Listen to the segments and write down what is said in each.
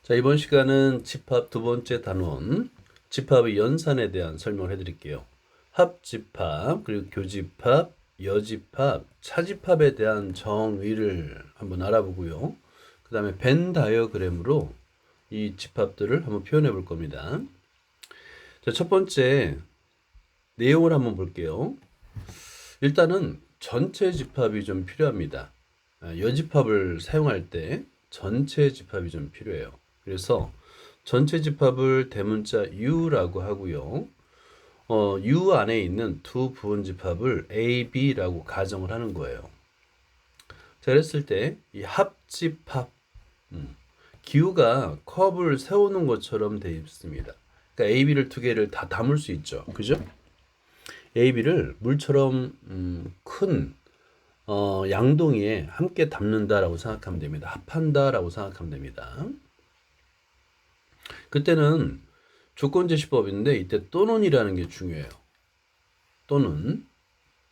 자, 이번 시간은 집합 두 번째 단원, 집합의 연산에 대한 설명을 해드릴게요. 합집합, 그리고 교집합, 여집합, 차집합에 대한 정의를 한번 알아보고요. 그 다음에 벤 다이어그램으로 이 집합들을 한번 표현해 볼 겁니다. 자, 첫 번째 내용을 한번 볼게요. 일단은 전체 집합이 좀 필요합니다. 여집합을 사용할 때 전체 집합이 좀 필요해요. 그래서 전체 집합을 대문자 U라고 하고요. U 안에 있는 두 부분 집합을 A, B라고 가정을 하는 거예요. 자, 그랬을 때 이 합집합, 기우가 컵을 세우는 것처럼 되어 있습니다. 그러니까 A, B를 두 개를 다 담을 수 있죠. 그죠? A, B를 물처럼 큰 양동이에 함께 담는다라고 생각하면 됩니다. 합한다라고 생각하면 됩니다. 그때는 조건제시법인데 이때 또는이라는 게 중요해요. 또는.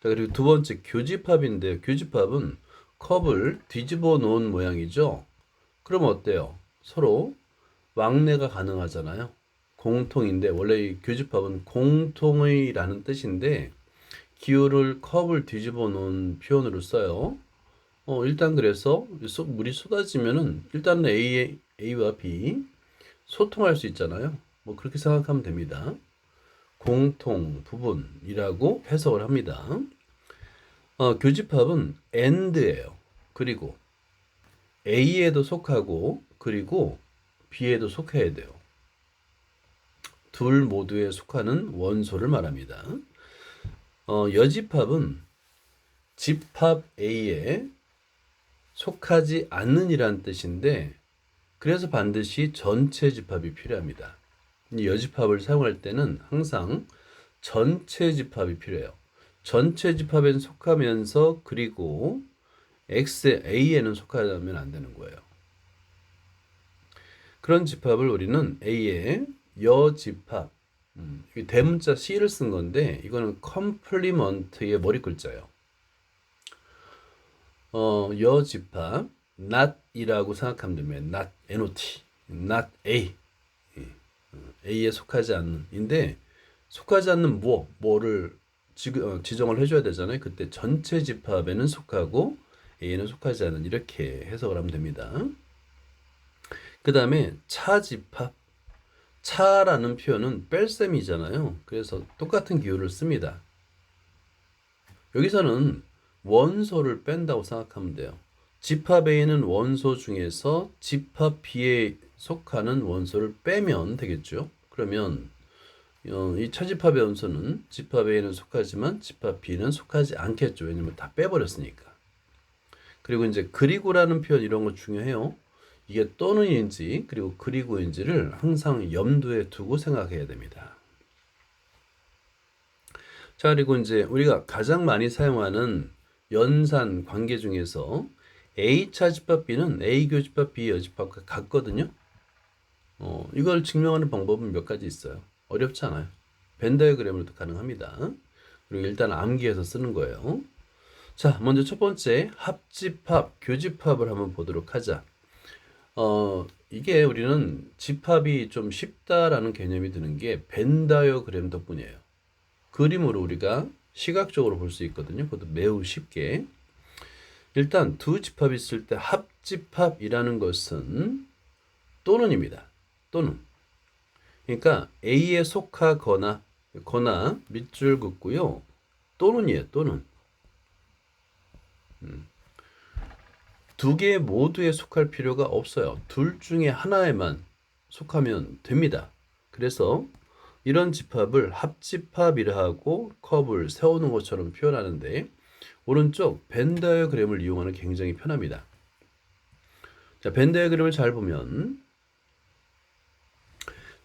자, 그리고 두 번째 교집합인데 교집합은 컵을 뒤집어 놓은 모양이죠. 그럼 어때요? 서로 왕래가 가능하잖아요. 공통인데 원래 이 교집합은 공통의라는 뜻인데 기호를 컵을 뒤집어 놓은 표현으로 써요. 일단 그래서 물이 쏟아지면은 일단은 A와 B 소통할 수 있잖아요. 뭐 그렇게 생각하면 됩니다. 공통 부분이라고 해석을 합니다. 교집합은 AND예요. 그리고 A에도 속하고 그리고 B에도 속해야 돼요. 둘 모두에 속하는 원소를 말합니다. 여집합은 집합 A에 속하지 않는 이란 뜻인데 그래서 반드시 전체 집합이 필요합니다. 여집합을 사용할 때는 항상 전체 집합이 필요해요. 전체 집합엔 속하면서 그리고 A에는 속하면 안 되는 거예요. 그런 집합을 우리는 A의 여집합, 대문자 C를 쓴 건데 이거는 컴플리먼트의 머리 글자예요. 여집합 not이라고 생각하면 됩니다. not, not, not A. A에 속하지 않는인데 속하지 않는 뭐를 지정을 해줘야 되잖아요. 그때 전체 집합에는 속하고 A에는 속하지 않는 이렇게 해석을 하면 됩니다. 그 다음에 차집합. 차라는 표현은 뺄셈이잖아요. 그래서 똑같은 기호를 씁니다. 여기서는 원소를 뺀다고 생각하면 돼요. 집합 A는 원소 중에서 집합 B에 속하는 원소를 빼면 되겠죠. 그러면 이 차집합의 원소는 집합 A는 속하지만 집합 B는 속하지 않겠죠. 왜냐면 다 빼버렸으니까. 그리고 이제 그리고라는 표현 이런 거 중요해요. 이게 또는인지 그리고 그리고인지를 항상 염두에 두고 생각해야 됩니다. 자, 그리고 이제 우리가 가장 많이 사용하는 연산 관계 중에서 A차 집합 B는 A 교집합 B 여집합과 같거든요. 이걸 증명하는 방법은 몇 가지 있어요. 어렵지 않아요. 벤 다이어그램으로도 가능합니다. 그리고 일단 암기해서 쓰는 거예요. 자, 먼저 첫 번째 합집합, 교집합을 한번 보도록 하자. 이게 우리는 집합이 좀 쉽다라는 개념이 드는 게 벤 다이어그램 덕분이에요. 그림으로 우리가 시각적으로 볼 수 있거든요. 그것도 매우 쉽게. 일단 두 집합이 있을 때 합집합이라는 것은 또는입니다. 또는. 그러니까 A에 속하거나 밑줄 긋고요. 또는이에요. 또는. 두 개 모두에 속할 필요가 없어요. 둘 중에 하나에만 속하면 됩니다. 그래서 이런 집합을 합집합이라 하고 컵을 세우는 것처럼 표현하는데 오른쪽 벤 다이어그램을 이용하는 게 굉장히 편합니다. 자, 벤 다이어그램을 잘 보면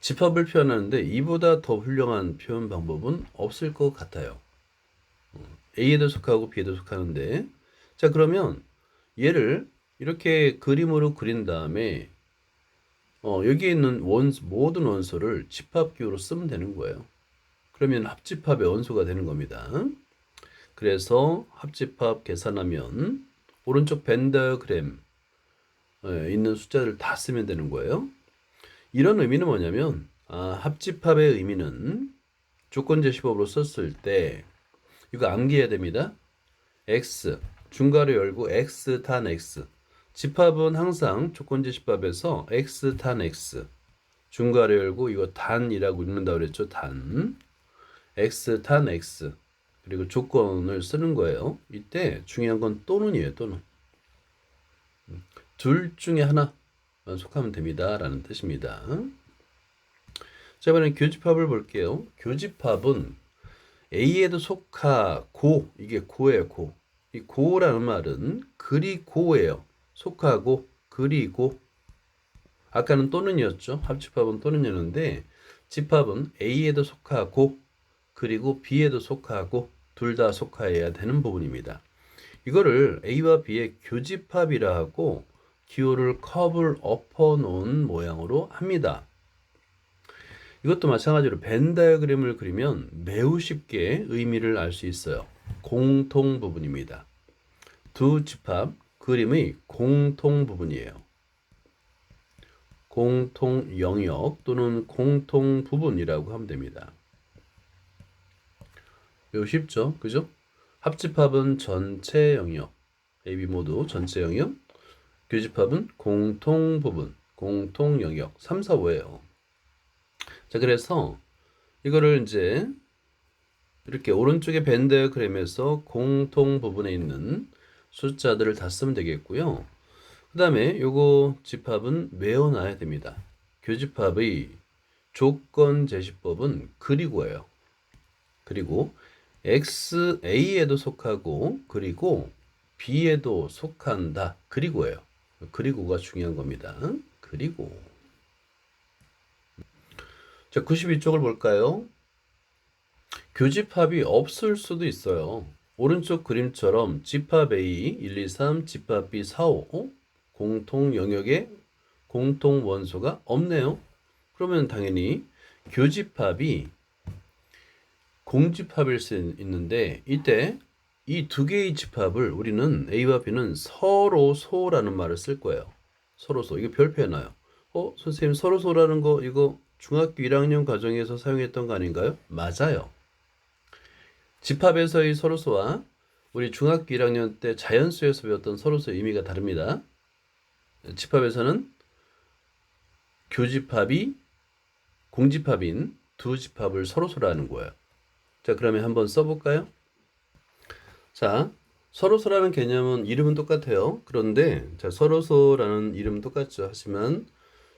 집합을 표현하는데 이보다 더 훌륭한 표현 방법은 없을 것 같아요. A에도 속하고 B에도 속하는데 자, 그러면 얘를 이렇게 그림으로 그린 다음에 여기에 있는 모든 원소를 집합기호로 쓰면 되는 거예요. 그러면 합집합의 원소가 되는 겁니다. 그래서 합집합 계산하면 오른쪽 벤 다이어그램 있는 숫자를 다 쓰면 되는 거예요. 이런 의미는 뭐냐면 합집합의 의미는 조건제시법으로 썼을 때 이거 암기해야 됩니다. x 중괄호 열고 x 탄 x. 집합은 항상 조건제시법에서 x 탄 x 중괄호 열고 이거 단이라고 읽는다고 그랬죠. 단 x 탄 x 그리고 조건을 쓰는 거예요. 이때 중요한 건 또는이에요. 또는 둘 중에 하나만 속하면 됩니다 라는 뜻입니다. 자, 이번엔 교집합을 볼게요. 교집합은 A에도 속하고, 이게 고예요, 고. 이 고라는 말은 그리고예요. 속하고, 그리고. 아까는 또는이었죠. 합집합은 또는이었는데, 집합은 A에도 속하고, 그리고 B에도 속하고, 둘 다 속하여야 되는 부분입니다. 이거를 A와 B의 교집합이라 하고, 기호를 컵을 엎어 놓은 모양으로 합니다. 이것도 마찬가지로 벤 다이어그램을 그리면 매우 쉽게 의미를 알 수 있어요. 공통 부분입니다. 두 집합 그림의 공통 부분이에요. 공통 영역 또는 공통 부분이라고 하면 됩니다. 매우 쉽죠? 그죠? 합집합은 전체 영역, AB 모두 전체 영역, 교집합은 공통 부분, 공통 영역, 3, 4, 5예요. 자, 그래서 이거를 이제 이렇게 오른쪽에 벤 다이어그램에서 공통 부분에 있는 숫자들을 다 쓰면 되겠고요. 그 다음에 요거 집합은 외워놔야 됩니다. 교집합의 조건 제시법은 그리고예요. 그리고 X, A에도 속하고 그리고 B에도 속한다. 그리고예요. 그리고가 중요한 겁니다. 그리고 자, 92쪽을 볼까요? 교집합이 없을 수도 있어요. 오른쪽 그림처럼 집합 A 1, 2, 3, 집합 B 4, 5 공통 영역에 공통 원소가 없네요. 그러면 당연히 교집합이 공집합일 수 있는데 이때 이 두 개의 집합을 우리는 A와 B는 서로소라는 말을 쓸 거예요. 서로소. 이거 별표 해놔요. 선생님 서로소라는 거 이거 중학교 1학년 과정에서 사용했던 거 아닌가요? 맞아요. 집합에서의 서로소와 우리 중학교 1학년 때 자연수에서 배웠던 서로소의 의미가 다릅니다. 집합에서는 교집합이 공집합인 두 집합을 서로소라는 거예요. 자, 그러면 한번 써볼까요? 자, 서로소라는 개념은 이름은 똑같아요. 그런데 자, 서로소라는 이름은 똑같죠. 하지만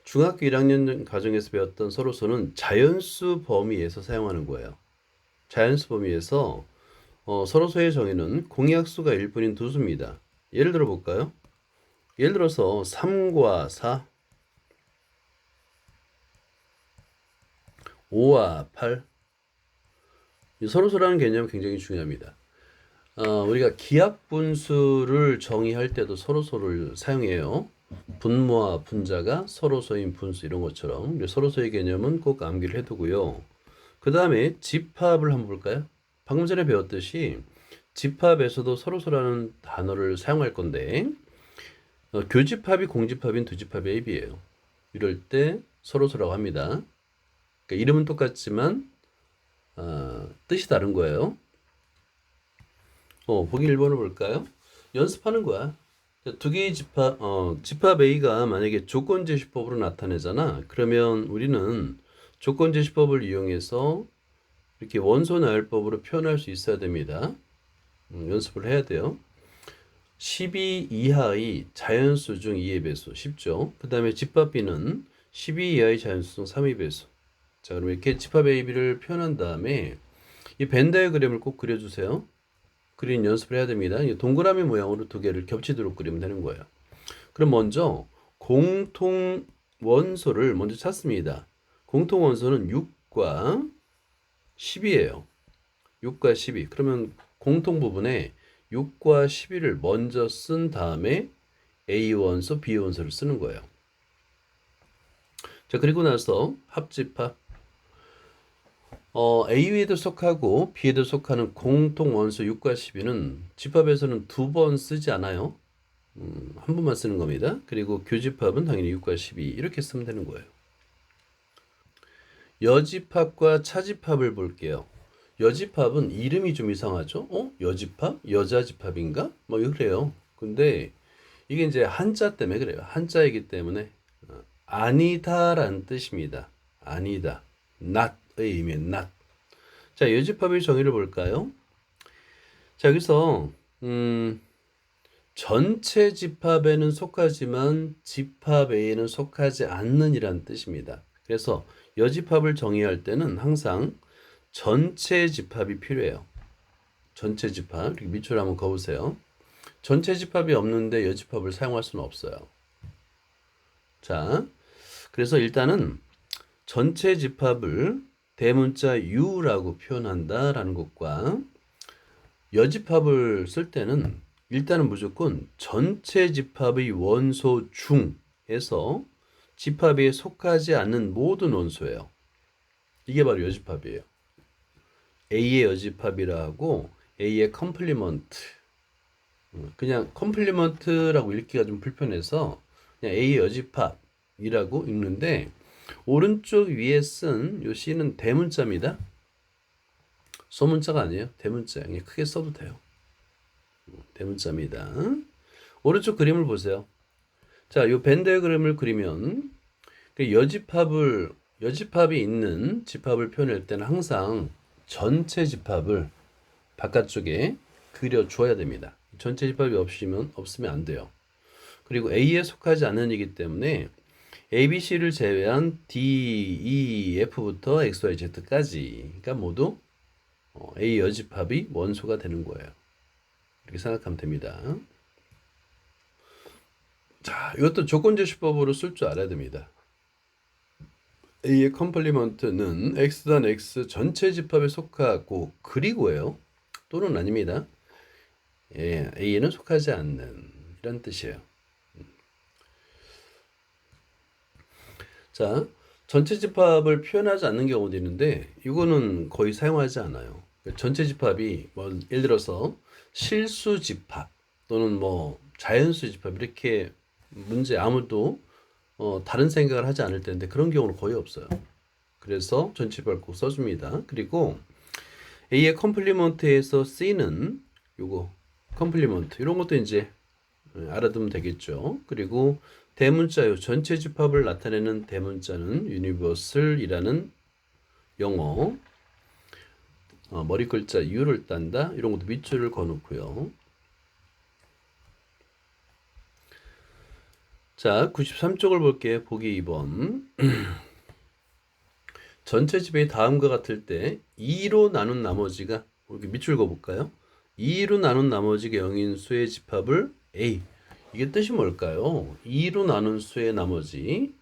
중학교 1학년 과정에서 배웠던 서로소는 자연수 범위에서 사용하는 거예요. 자연수 범위에서 서로소의 정의는 공약수가 1뿐인 두 수입니다. 예를 들어 볼까요? 예를 들어서 3과 4, 5와 8. 이 서로소라는 개념은 굉장히 중요합니다. 우리가 기하분수를 정의할 때도 서로소를 사용해요. 분모와 분자가 서로소인 분수 이런 것처럼 서로소의 개념은 꼭 암기를 해두고요. 그 다음에 집합을 한번 볼까요? 방금 전에 배웠듯이 집합에서도 서로소라는 단어를 사용할 건데 교집합이 공집합인 두집합의 AB예요. 이럴 때 서로소라고 합니다. 그러니까 이름은 똑같지만 뜻이 다른 거예요. 보기 1번을 볼까요? 연습하는 거야. 두 개의 집합 A가 만약에 조건제시법으로 나타내잖아. 그러면 우리는 조건제시법을 이용해서 이렇게 원소나열법으로 표현할 수 있어야 됩니다. 연습을 해야 돼요. 12 이하의 자연수 중 2의 배수 쉽죠. 그 다음에 집합 B는 12 이하의 자연수 중 3의 배수. 자, 그럼 이렇게 집합 A, B를 표현한 다음에 이 벤 다이어그램을 꼭 그려주세요. 그린 연습을 해야 됩니다. 동그라미 모양으로 두 개를 겹치도록 그리면 되는 거예요. 그럼 먼저 공통 원소를 먼저 찾습니다. 공통 원소는 6과 10이에요. 6과 12. 그러면 공통 부분에 6과 12를 먼저 쓴 다음에 A 원소, B 원소를 쓰는 거예요. 자, 그리고 나서 합집합. A에도 속하고 B에도 속하는 공통 원소 6과 12는 집합에서는 두 번 쓰지 않아요. 한 번만 쓰는 겁니다. 그리고 교집합은 당연히 6과 12 이렇게 쓰면 되는 거예요. 여집합과 차집합을 볼게요. 여집합은 이름이 좀 이상하죠? 여집합? 여자집합인가? 뭐 그래요. 근데 이게 이제 한자 때문에 그래요. 한자이기 때문에 아니다라는 뜻입니다. 아니다. not의 의미, not. 자, 여집합의 정의를 볼까요? 자, 여기서 전체 집합에는 속하지만 집합 A에는 속하지 않는이란 뜻입니다. 그래서 여집합을 정의할 때는 항상 전체 집합이 필요해요. 전체 집합. 이렇게 밑줄 한번 그어보세요. 전체 집합이 없는데 여집합을 사용할 수는 없어요. 자, 그래서 일단은 전체 집합을 대문자 U라고 표현한다라는 것과 여집합을 쓸 때는 일단은 무조건 전체 집합의 원소 중에서 집합에 속하지 않는 모든 원소예요. 이게 바로 여집합이에요. A의 여집합이라 하고 A의 컴플리먼트. 그냥 컴플리먼트라고 읽기가 좀 불편해서 그냥 A의 여집합이라고 읽는데 오른쪽 위에 쓴 요 C는 대문자입니다. 소문자가 아니에요. 대문자. 그냥 크게 써도 돼요. 대문자입니다. 오른쪽 그림을 보세요. 자, 요 벤 다이어그램을 그리면 여집합이 있는 집합을 표현할 때는 항상 전체 집합을 바깥쪽에 그려줘야 됩니다. 전체 집합이 없으면 안 돼요. 그리고 A에 속하지 않는 이기 때문에 A, B, C를 제외한 D, E, F부터 X, Y, Z까지 그러니까 모두 A 여집합이 원소가 되는 거예요. 이렇게 생각하면 됩니다. 자, 이것도 조건제시법으로 쓸 줄 알아야 됩니다. A의 컴플리먼트는 X단 X 전체 집합에 속하고 그리고예요. 또는 아닙니다. 예, A에는 속하지 않는 이런 뜻이에요. 자, 전체 집합을 표현하지 않는 경우도 있는데 이거는 거의 사용하지 않아요. 전체 집합이 뭐 예를 들어서 실수 집합 또는 뭐 자연수 집합 이렇게 문제 아무도 다른 생각을 하지 않을 텐데 그런 경우는 거의 없어요. 그래서 전체 집합을 꼭 써줍니다. 그리고 A의 컴플리먼트에서 C는 요거 컴플리먼트 이런 것도 이제 알아두면 되겠죠. 그리고 대문자요. 전체 집합을 나타내는 대문자는 universal이라는 영어 머리 글자 U를 딴다. 이런 것도 밑줄을 그어놓고요. 자, 93쪽을 볼게요. 보기 2번. 전체 집합이 다음과 같을 때 2로 나눈 나머지가 이렇게 밑줄 그어볼까요? 2로 나눈 나머지가 0인 수의 집합을 A. 이게 뜻이 뭘까요? 2로 나눈 수의 나머지.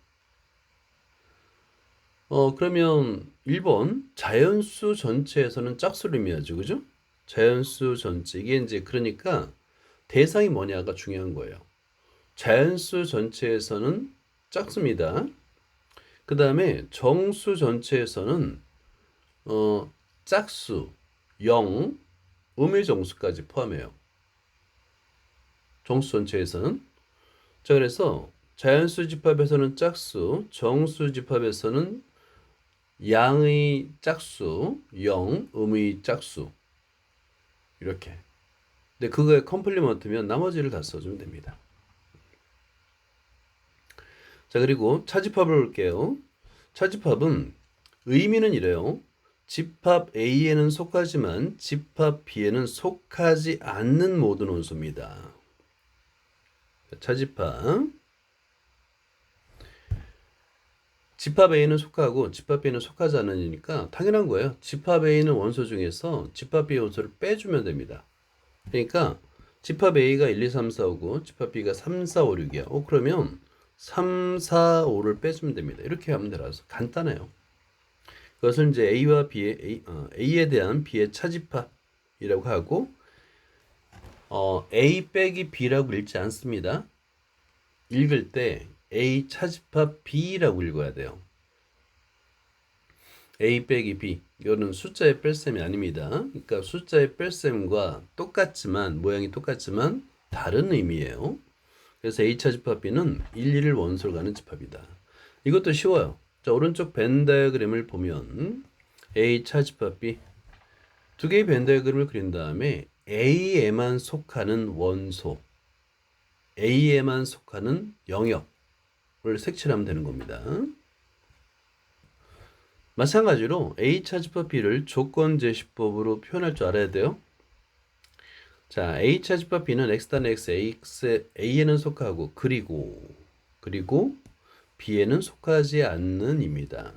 그러면 1번 자연수 전체에서는 짝수를 의미하죠. 그죠? 자연수 전체. 이게 이제 그러니까 대상이 뭐냐가 중요한 거예요. 자연수 전체에서는 짝수입니다. 그 다음에 정수 전체에서는 짝수, 0, 음의 정수까지 포함해요. 정수 전체에서는. 자, 그래서 자연수 집합에서는 짝수, 정수 집합에서는 양의 짝수, 0, 음의 짝수. 이렇게. 근데 그거에 컴플리먼트면 나머지를 다 써주면 됩니다. 자, 그리고 차집합을 볼게요. 차집합은 의미는 이래요. 집합 A에는 속하지만 집합 B에는 속하지 않는 모든 원소입니다. 차집합. 집합 A는 속하고 집합 B는 속하지 않으니까 당연한 거예요. 집합 A는 원소 중에서 집합 B의 원소를 빼주면 됩니다. 그러니까 집합 A가 1, 2, 3, 4, 5고 집합 B가 3, 4, 5, 6이야. 그러면 3, 4, 5를 빼주면 됩니다. 이렇게 하면 되라서 간단해요. 그것을 이제 A와 A에 대한 B의 차집합이라고 하고 A 빼기 B라고 읽지 않습니다. 읽을 때 A 차집합 B라고 읽어야 돼요. A 빼기 B. 이거는 숫자의 뺄셈이 아닙니다. 그러니까 숫자의 뺄셈과 똑같지만 모양이 똑같지만 다른 의미예요. 그래서 A 차집합 B는 1, 2를 원소로 가는 집합이다. 이것도 쉬워요. 자, 오른쪽 벤 다이어그램을 보면 A 차집합 B 두 개의 벤 다이어그램을 그린 다음에 A에만 속하는 원소, A에만 속하는 영역을 색칠하면 되는 겁니다. 마찬가지로 A 차집합 B를 조건 제시법으로 표현할 줄 알아야 돼요. 자, A 차집합 B는 X-X, A에는 속하고 그리고 B에는 속하지 않는입니다.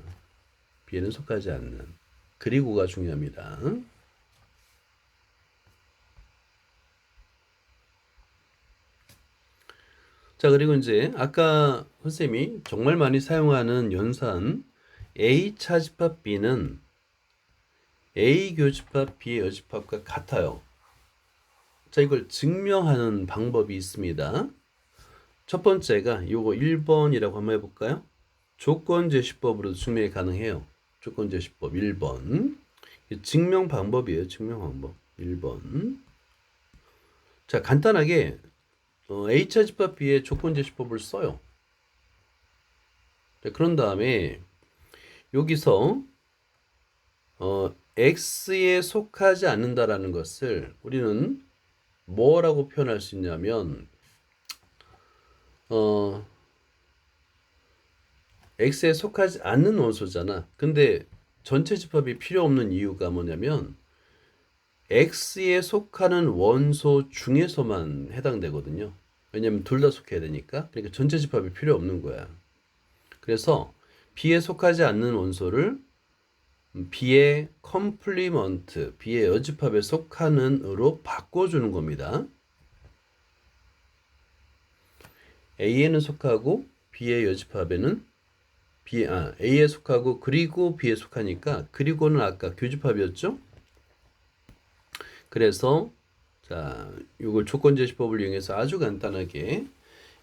B에는 속하지 않는. 그리고가 중요합니다. 자, 그리고 이제 아까 선생님이 정말 많이 사용하는 연산 A 차집합 B는 A 교집합 B의 여집합과 같아요. 자, 이걸 증명하는 방법이 있습니다. 첫 번째가 요거 1번이라고 한번 해볼까요? 조건제시법으로도 증명이 가능해요. 조건제시법 1번. 증명 방법이에요. 증명 방법 1번. 자, 간단하게 A차집합 B의 조건제시법을 써요. 자, 그런 다음에 여기서 X에 속하지 않는다라는 것을 우리는 뭐라고 표현할 수 있냐면 X에 속하지 않는 원소잖아. 근데 전체 집합이 필요 없는 이유가 뭐냐면 X에 속하는 원소 중에서만 해당되거든요. 왜냐면 둘 다 속해야 되니까. 그러니까 전체 집합이 필요 없는 거야. 그래서 B에 속하지 않는 원소를 B의 컴플리먼트, B의 여집합에 속하는으로 바꿔주는 겁니다. A에는 속하고 B의 여집합에는 A에 속하고 그리고 B에 속하니까 그리고는 아까 교집합이었죠? 그래서 자, 이걸 조건제시법을 이용해서 아주 간단하게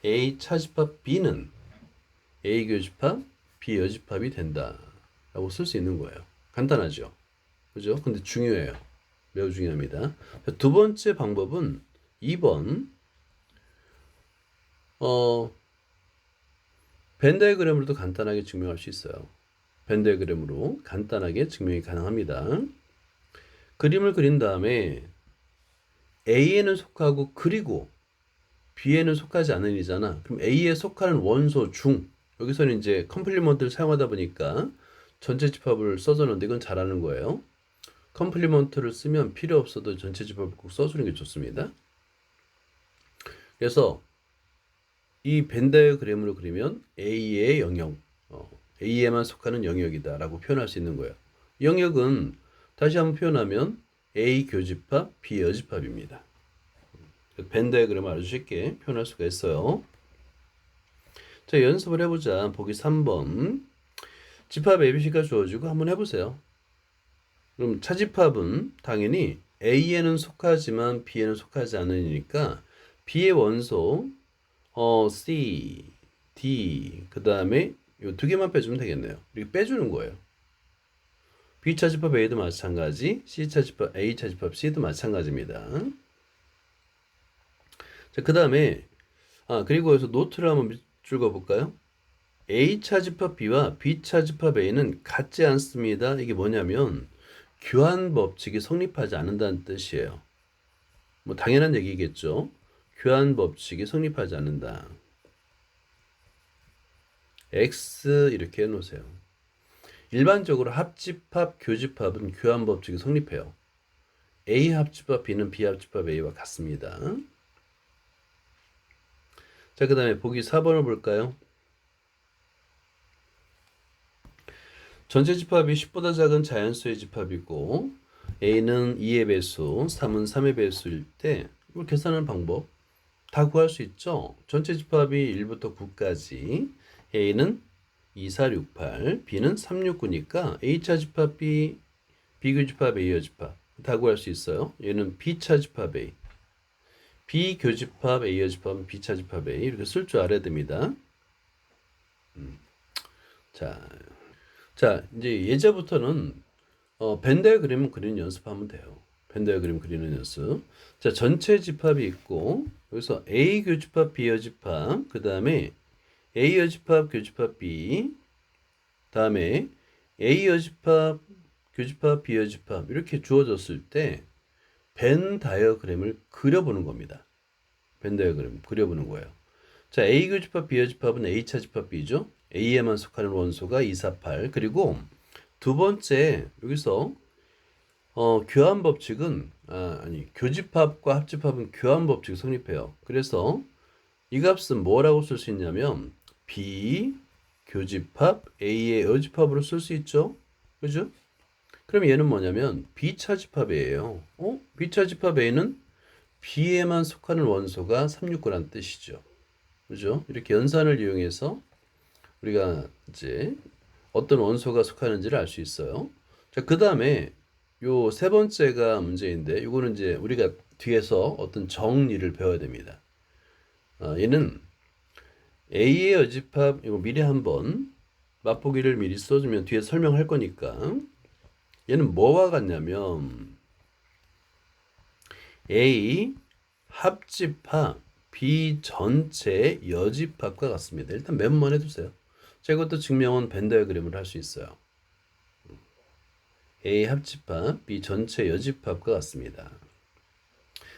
A 차집합 B는 A 교집합 B 여집합이 된다라고 쓸 수 있는 거예요. 간단하죠? 그죠? 근데 중요해요. 매우 중요합니다. 두 번째 방법은 2번 벤 다이어그램으로도 간단하게 증명할 수 있어요. 벤 다이어그램으로 간단하게 증명이 가능합니다. 그림을 그린 다음에 A에는 속하고 그리고 B에는 속하지 않는 이잖아. 그럼 A에 속하는 원소 중 여기서는 이제 컴플리먼트를 사용하다 보니까 전체 집합을 써줬는데 이건 잘하는 거예요. 컴플리먼트를 쓰면 필요 없어도 전체 집합을 꼭 써주는 게 좋습니다. 그래서 이 벤 다이어그램으로 그리면 A의 영역, A에만 속하는 영역이다라고 표현할 수 있는 거예요. 영역은 다시 한번 표현하면 A 교집합, B 여집합입니다. 벤 다이어그램을 아주 쉽게 표현할 수가 있어요. 자, 연습을 해보자. 보기 3번. 집합 ABC가 주어지고 한번 해보세요. 그럼 차집합은 당연히 A에는 속하지만 B에는 속하지 않으니까 B의 원소 C, D 그 다음에 이 두 개만 빼주면 되겠네요. 이렇게 빼주는 거예요. B 차집합 A도 마찬가지, C 차집합 A 차집합 C도 마찬가지입니다. 자, 그 다음에 그리고 여기서 노트를 한번 읽어볼까요? A 차집합 B와 B 차집합 A는 같지 않습니다. 이게 뭐냐면 교환 법칙이 성립하지 않는다는 뜻이에요. 뭐 당연한 얘기겠죠. 교환 법칙이 성립하지 않는다. X 이렇게 해놓으세요. 일반적으로 합집합, 교집합은 교환 법칙이 성립해요. A 합집합 B는 B 합집합 A와 같습니다. 자, 그 다음에 보기 4번을 볼까요? 전체 집합이 10보다 작은 자연수의 집합이고 A는 2의 배수, 3은 3의 배수일 때 이걸 계산하는 방법 다 구할 수 있죠. 전체 집합이 1부터 9까지 A는 2, 4, 6, 8, B는 3, 6, 9니까 A차 집합 B, B교집합 A 여집합 다 구할 수 있어요. 얘는 B차 집합 A, B교집합 A 여집합은 B차 집합 A 이렇게 쓸 줄 알아야 됩니다. 자, 이제 예제부터는 벤 다이어그램 그리는 연습하면 돼요. 벤 다이어그램 그리는 연습. 자, 전체 집합이 있고 여기서 A 교집합 B 여집합 그 다음에 A 여집합 교집합 B 다음에 A 여집합, 교집합, B 여집합 이렇게 주어졌을 때 벤 다이어그램을 그려보는 겁니다. 벤 다이어그램 그려보는 거예요. 자, A 교집합, B 여집합은 A 차집합 B죠. A에만 속하는 원소가 2, 4, 8. 그리고 두 번째 여기서 교환 법칙은 교집합과 합집합은 교환 법칙이 성립해요. 그래서 이 값은 뭐라고 쓸 수 있냐면 B 교집합 A의 여집합으로 쓸 수 있죠. 그죠? 그럼 얘는 뭐냐면 B 차집합이에요. B 차집합 A는 B에만 속하는 원소가 369라는 뜻이죠. 그죠? 이렇게 연산을 이용해서 우리가 이제 어떤 원소가 속하는지를 알 수 있어요. 자, 그 다음에 요 세 번째가 문제인데, 이거는 이제 우리가 뒤에서 어떤 정리를 배워야 됩니다. 얘는 A의 여집합, 이거 미리 한번 맛보기를 미리 써주면 뒤에 설명할 거니까. 얘는 뭐와 같냐면, A 합집합, B 전체 여집합과 같습니다. 일단 메모만 해두세요. 자, 이것도 증명은 벤 다이어그램을 할 수 있어요. A 합집합, B 전체 여집합과 같습니다.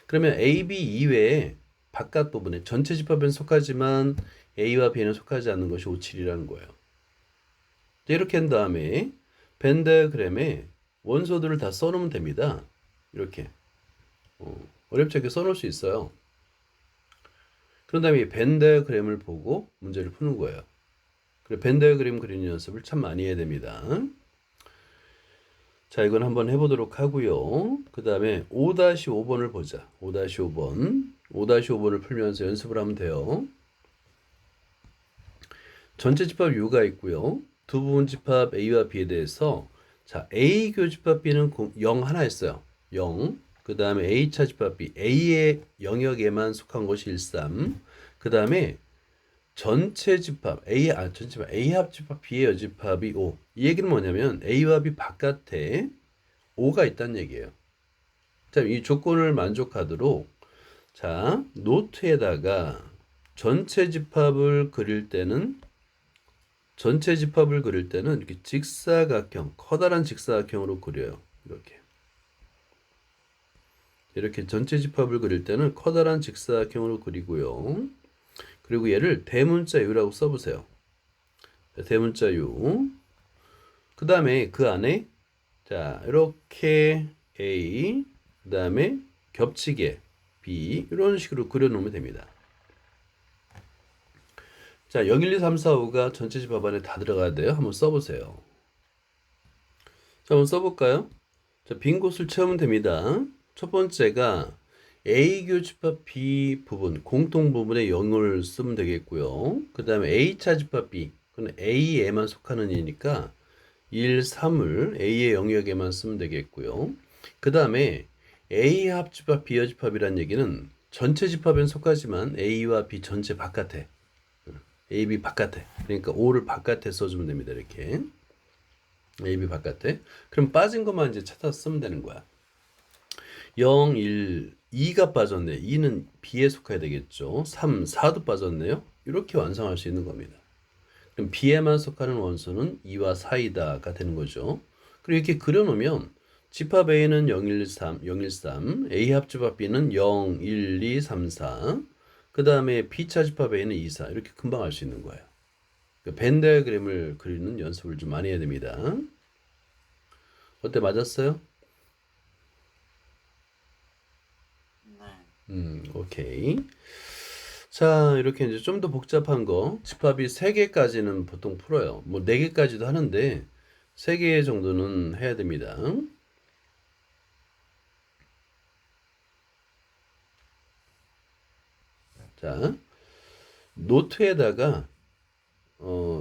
그러면 A, B 이외에 바깥 부분에 전체 집합에는 속하지만 A와 B는 속하지 않는 것이 5, 7이라는 거예요. 이렇게 한 다음에 벤 다이어그램에 원소들을 다 써놓으면 됩니다. 이렇게 어렵지 않게 써놓을 수 있어요. 그런 다음에 벤 다이어그램을 보고 문제를 푸는 거예요. 그리고 벤 다이어그램 그리는 연습을 참 많이 해야 됩니다. 자, 이건 한번 해보도록 하고요. 그 다음에 5-5번을 보자. 5-5번. 5-5번을 풀면서 연습을 하면 돼요. 전체 집합 U가 있고요. 두 부분 집합 A와 B에 대해서 자, A 교집합 B는 0 하나 했어요. 0. 그 다음에 A 차집합 B. A의 영역에만 속한 것이 1, 3. 그 다음에 전체 집합 A 합집합 B의 여집합이 5. 이 얘기는 뭐냐면 A와 B 바깥에 5가 있다는 얘기예요. 자, 이 조건을 만족하도록 자, 노트에다가 전체 집합을 그릴 때는 이렇게 직사각형, 커다란 직사각형으로 그려요. 이렇게 전체 집합을 그릴 때는 커다란 직사각형으로 그리고요. 그리고 얘를 대문자 U라고 써보세요. 대문자 U. 그 다음에 그 안에 자, 이렇게 A, 그 다음에 겹치게 B 이런 식으로 그려놓으면 됩니다. 자, 0, 1, 2, 3, 4, 5가 전체 집합 안에 다 들어가야 돼요. 한번 써보세요. 자, 한번 써볼까요? 자, 빈 곳을 채우면 됩니다. 첫 번째가 A 교집합 B 부분, 공통 부분에 0을 쓰면 되겠고요. 그 다음에 A 차집합 B, 그건 A에만 속하는 이니까 1, 3을 A의 영역에만 쓰면 되겠고요. 그 다음에 A 합집합 B 여집합이란 얘기는 전체 집합엔 속하지만 A와 B 전체 바깥에 A, B 바깥에 그러니까 5를 바깥에 써주면 됩니다. 이렇게 A, B 바깥에 그럼 빠진 것만 이제 찾아서 쓰면 되는 거야. 0, 1, 2가 빠졌네. 2는 B에 속해야 되겠죠. 3, 4도 빠졌네요. 이렇게 완성할 수 있는 겁니다. 그럼 B에만 속하는 원소는 2와 4이다가 되는 거죠. 그리고 이렇게 그려놓으면 집합 A는 0, 1, 3, 0, 1, 3, A 합집합 B는 0, 1, 2, 3, 4, 그 다음에 B 차집합 A는 2, 4 이렇게 금방 알 수 있는 거예요. 그러니까 벤 다이어그램을 그리는 연습을 좀 많이 해야 됩니다. 어때, 맞았어요? 오케이. 자, 이렇게 이제 좀 더 복잡한 거, 집합이 3개까지는 보통 풀어요. 뭐 4개까지도 하는데 3개 정도는 해야 됩니다. 자, 노트에다가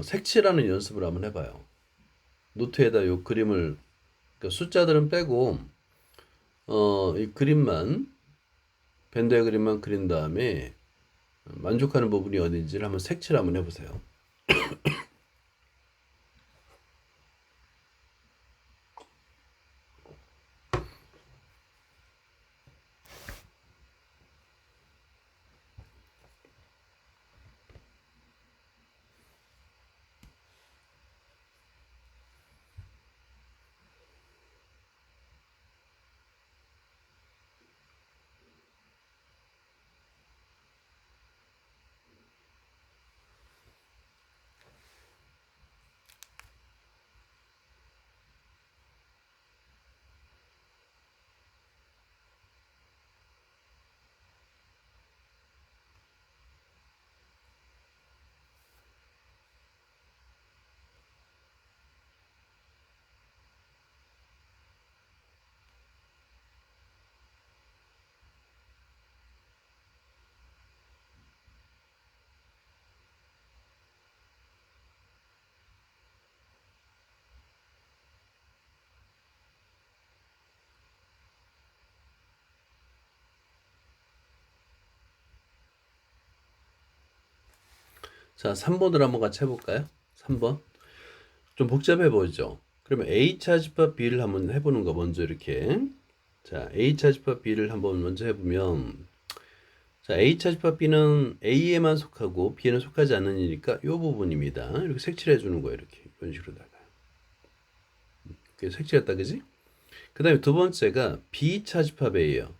색칠하는 연습을 한번 해봐요. 노트에다 요 그림을 그러니까 숫자들은 빼고 이 그림만 벤 다이어그램만 그린 다음에 만족하는 부분이 어딘지를 한번 색칠 한번 해보세요. 자, 3번으로 한번 같이 해볼까요? 3번. 좀 복잡해 보이죠? 그러면 A차집합 B를 한번 해보는 거 먼저 이렇게. 자, A차집합 B를 한번 먼저 해보면, 자, A차집합 B는 A에만 속하고 B에는 속하지 않는 이니까 이 부분입니다. 이렇게 색칠해 주는 거예요. 이렇게. 이런 식으로다가. 이렇게 색칠했다, 그지? 그 다음에 두 번째가 B차집합이에요.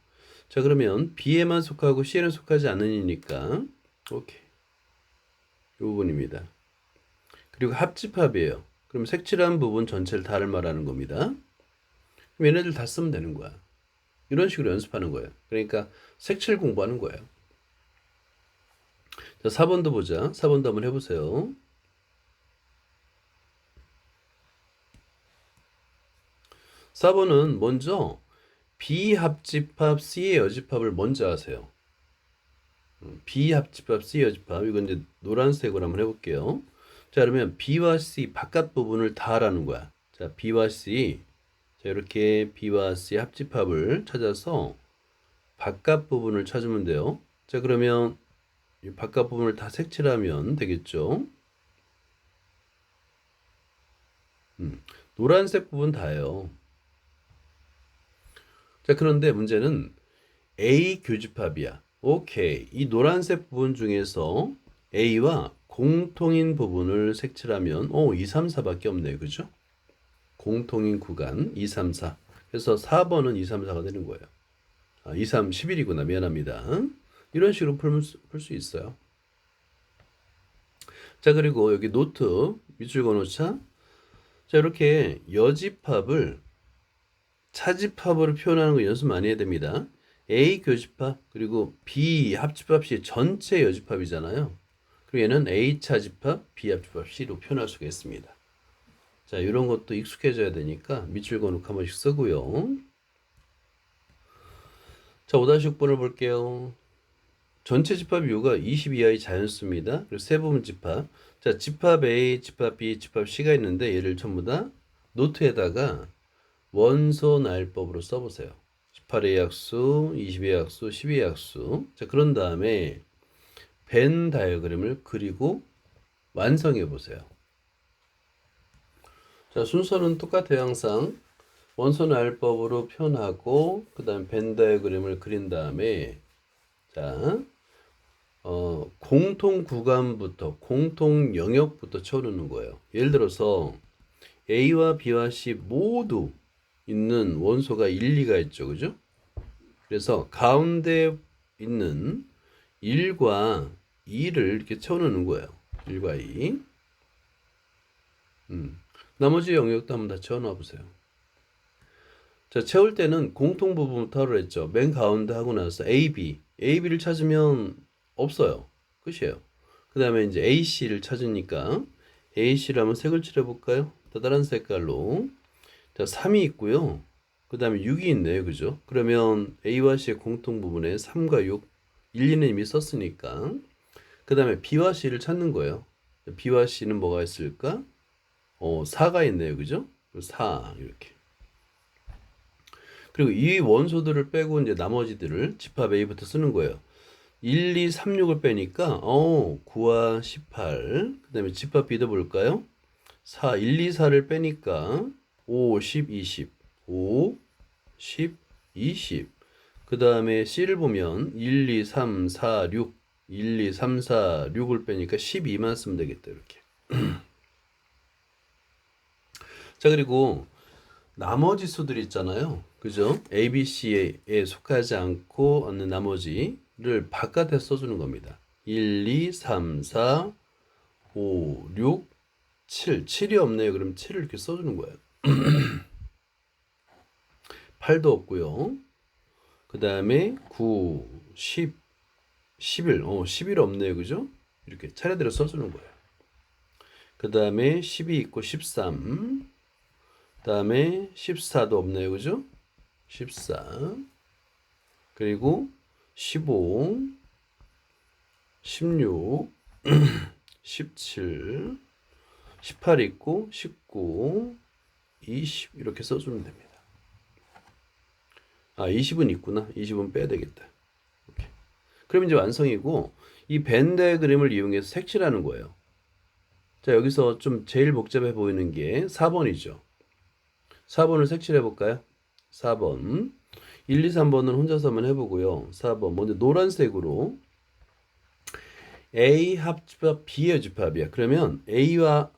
자, 그러면 B에만 속하고 C에는 속하지 않는 이니까, 오케이. 이 부분입니다. 그리고 합집합이에요. 그럼 색칠한 부분 전체를 다를 말하는 겁니다. 그럼 얘네들 다 쓰면 되는 거야. 이런 식으로 연습하는 거예요. 그러니까 색칠 공부하는 거예요. 자, 4번도 보자. 4번도 한번 해보세요. 4번은 먼저 B합집합 C의 여집합을 먼저 하세요. B합집합 C 여집합. 이건 이제 노란색으로 한번 해볼게요. 자, 그러면 B와 C 바깥 부분을 다 하라는 거야. 자, B와 C. 자, 이렇게 B와 C 합집합을 찾아서 바깥 부분을 찾으면 돼요. 자, 그러면 이 바깥 부분을 다 색칠하면 되겠죠. 노란색 부분 다예요. 자, 그런데 문제는 A 교집합이야. 오케이. 이 노란색 부분 중에서 A와 공통인 부분을 색칠하면 2, 3, 4밖에 없네요. 그죠? 공통인 구간 2, 3, 4. 그래서 4번은 2, 3, 4가 되는 거예요. 2, 3, 11이구나. 미안합니다. 이런 식으로 풀 수 있어요. 자, 그리고 여기 노트 밑줄 그어놓자. 자, 이렇게 여집합을 차집합으로 표현하는 거 연습 많이 해야 됩니다. A 교집합 그리고 B 합집합 C 전체 여집합이잖아요. 그리고 얘는 A 차집합 B 합집합 C로 표현할 수가 있습니다. 자, 이런 것도 익숙해져야 되니까 밑줄 그어놓고 한 번씩 쓰고요. 자, 5-6번을 볼게요. 전체 집합 U가 20 이하의 자연수입니다. 그리고 세 부분 집합. 자, 집합 A, 집합 B, 집합 C가 있는데 얘를 전부 다 노트에다가 원소 나열법으로 써보세요. 18의 약수, 20의 약수, 12의 약수. 자, 그런 다음에 벤 다이어그램을 그리고 완성해 보세요. 자, 순서는 똑같아요. 항상 원소 나열법으로 표현하고 그 다음 벤 다이어그램을 그린 다음에 자, 공통 구간부터 공통 영역부터 채워넣는 거예요. 예를 들어서 A와 B와 C 모두 있는 원소가 1, 2가 있죠. 그죠? 그래서 가운데 있는 1과 2를 이렇게 채워넣는 거예요. 1과 2. 나머지 영역도 한번 다 채워넣어 보세요. 자, 채울 때는 공통 부분부터 하려 했죠. 맨 가운데 하고 나서 A, B. A, B를 찾으면 없어요. 끝이에요. 그 다음에 이제 A, C를 찾으니까 A, C를 한번 색을 칠해볼까요? 또 다른 색깔로. 자, 3이 있고요. 그 다음에 6이 있네요. 그죠? 그러면 A와 C의 공통 부분에 3과 6, 1, 2는 이미 썼으니까. 그 다음에 B와 C를 찾는 거예요. B와 C는 뭐가 있을까? 4가 있네요. 그죠? 4, 이렇게. 그리고 이 원소들을 빼고 이제 나머지들을 집합 A부터 쓰는 거예요. 1, 2, 3, 6을 빼니까 9와 18. 그 다음에 집합 B도 볼까요? 4, 1, 2, 4를 빼니까 5, 10, 20. 5, 10, 20. 그 다음에 C를 보면 1, 2, 3, 4, 6. 1, 2, 3, 4, 6을 빼니까 12만 쓰면 되겠다. 이렇게. 자, 그리고 나머지 수들 있잖아요. 그죠? A, B, C에 속하지 않고 어느 나머지를 바깥에 써주는 겁니다. 1, 2, 3, 4, 5, 6, 7. 7이 없네요. 그럼 7을 이렇게 써주는 거예요. 8도 없고요. 그 다음에 9, 10, 11. 11 없네요. 그죠? 이렇게 차례대로 써주는 거예요. 그 다음에 12 있고 13. 그 다음에 14도 없네요. 그죠? 14. 그리고 15, 16, 17, 18 있고 19, 20 이렇게 써주면 됩니다. 20은 있구나. 20은 빼야 되겠다. 이렇게. 그럼 이제 완성이고 이 벤 다이어그램을 이용해서 색칠하는 거예요. 자, 여기서 좀 제일 복잡해 보이는 게 4번이죠. 4번을 색칠해 볼까요? 4번. 1, 2, 3번은 혼자서 한번 해보고요. 4번. 먼저 노란색으로 A 합집합 B의 집합이야. 그러면 A와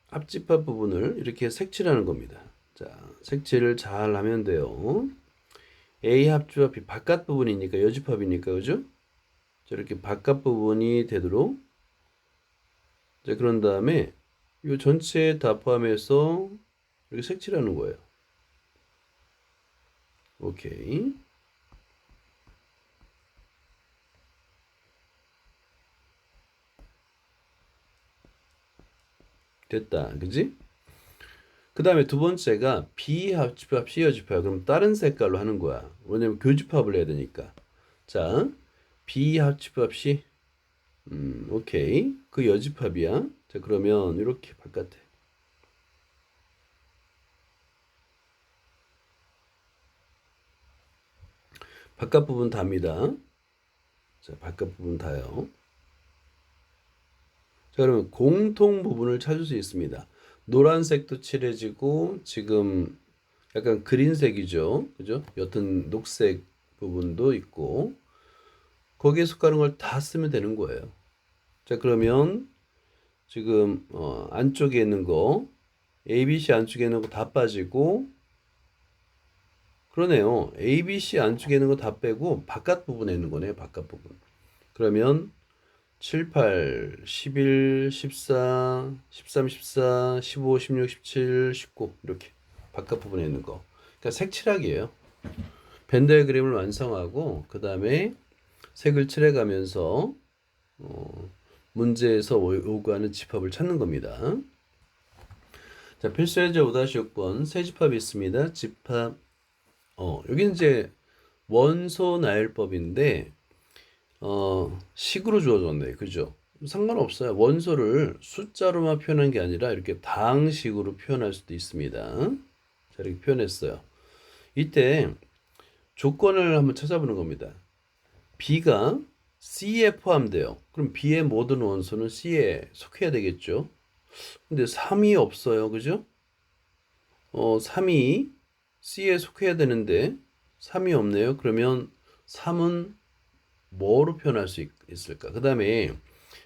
합집합 부분을 이렇게 색칠하는 겁니다. 자, 색칠을 잘 하면 돼요. A 합집합 B 바깥 부분이니까 여집합이니까 그죠? 자, 이렇게 바깥 부분이 되도록 자, 그런 다음에 이 전체 다 포함해서 이렇게 색칠하는 거예요. 오케이. 됐다. 그지? 그 다음에 두 번째가 비합집합, C여집합. 그럼 다른 색깔로 하는 거야. 왜냐면 교집합을 해야 되니까. 자, 비합집합 C. 오케이. 그 여집합이야. 자, 그러면 이렇게 바깥에. 바깥 부분 답니다. 자, 바깥 부분 다요. 자, 그러면 공통 부분을 찾을 수 있습니다. 노란색도 칠해지고 지금 약간 그린색이죠. 그죠? 옅은 녹색 부분도 있고 거기에 속하는 걸 다 쓰면 되는 거예요. 자, 그러면 지금 안쪽에 있는 거 ABC 안쪽에 있는 거 다 빠지고 그러네요. ABC 안쪽에 있는 거 다 빼고 바깥 부분에 있는 거네요. 바깥 부분. 그러면 7, 8, 11, 14, 13, 14, 15, 16, 17, 19 이렇게 바깥 부분에 있는 거. 그러니까 색칠하기예요. 벤 다이어그램을 완성하고 그 다음에 색을 칠해가면서 문제에서 요구하는 집합을 찾는 겁니다. 자, 필수 예제 5-6번 세 집합이 있습니다. 집합 여기 이제 원소 나열법인데 식으로 주어졌네. 그죠? 상관없어요. 원소를 숫자로만 표현한 게 아니라 이렇게 다항식으로 표현할 수도 있습니다. 자, 이렇게 표현했어요. 이때 조건을 한번 찾아보는 겁니다. B가 C에 포함돼요. 그럼 B의 모든 원소는 C에 속해야 되겠죠? 근데 3이 없어요. 그죠? 3이 C에 속해야 되는데 3이 없네요. 그러면 3은 뭐로 표현할 수 있을까? 그 다음에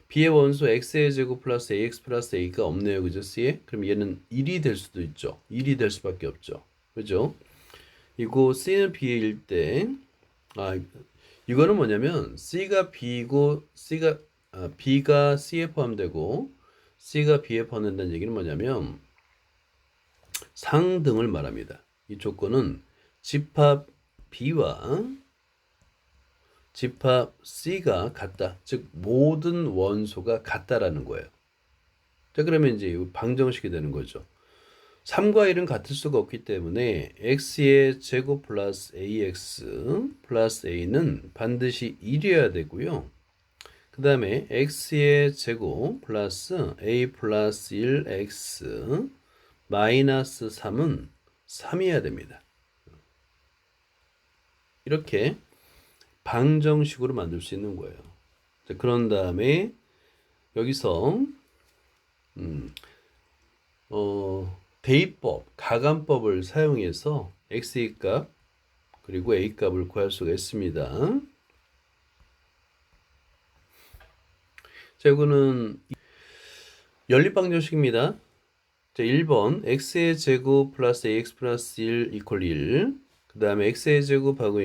B의 원소 X의 제곱 플러스 AX 플러스 A가 없네요. 그죠? C에? 그럼 얘는 1이 될 수도 있죠. 1이 될 수밖에 없죠. 그죠? 이거 C는 B일 때, 이거는 뭐냐면 C가 B고 B가 C에 포함되고 C가 B에 포함된다는 얘기는 뭐냐면 상등을 말합니다. 이 조건은 집합 B와 집합 C가 같다. 즉 모든 원소가 같다라는 거예요. 자, 그러면 이제 방정식이 되는 거죠. 3과 1은 같을 수가 없기 때문에 x의 제곱 플러스 ax 플러스 a는 반드시 1이어야 되고요. 그 다음에 x의 제곱 플러스 a 플러스 1x 마이너스 3은 3이어야 됩니다. 이렇게 방정식으로 만들 수 있는 거예요. 자, 그런 다음에 여기서 대입법, 가감법을 사용해서 x의 값 그리고 a 값을 구할 수가 있습니다. 자, 이거는 연립방정식입니다. 자, 1번 x의 제곱 플러스 ax 플러스 1 이퀄 1. 그 다음에 x의 제곱하고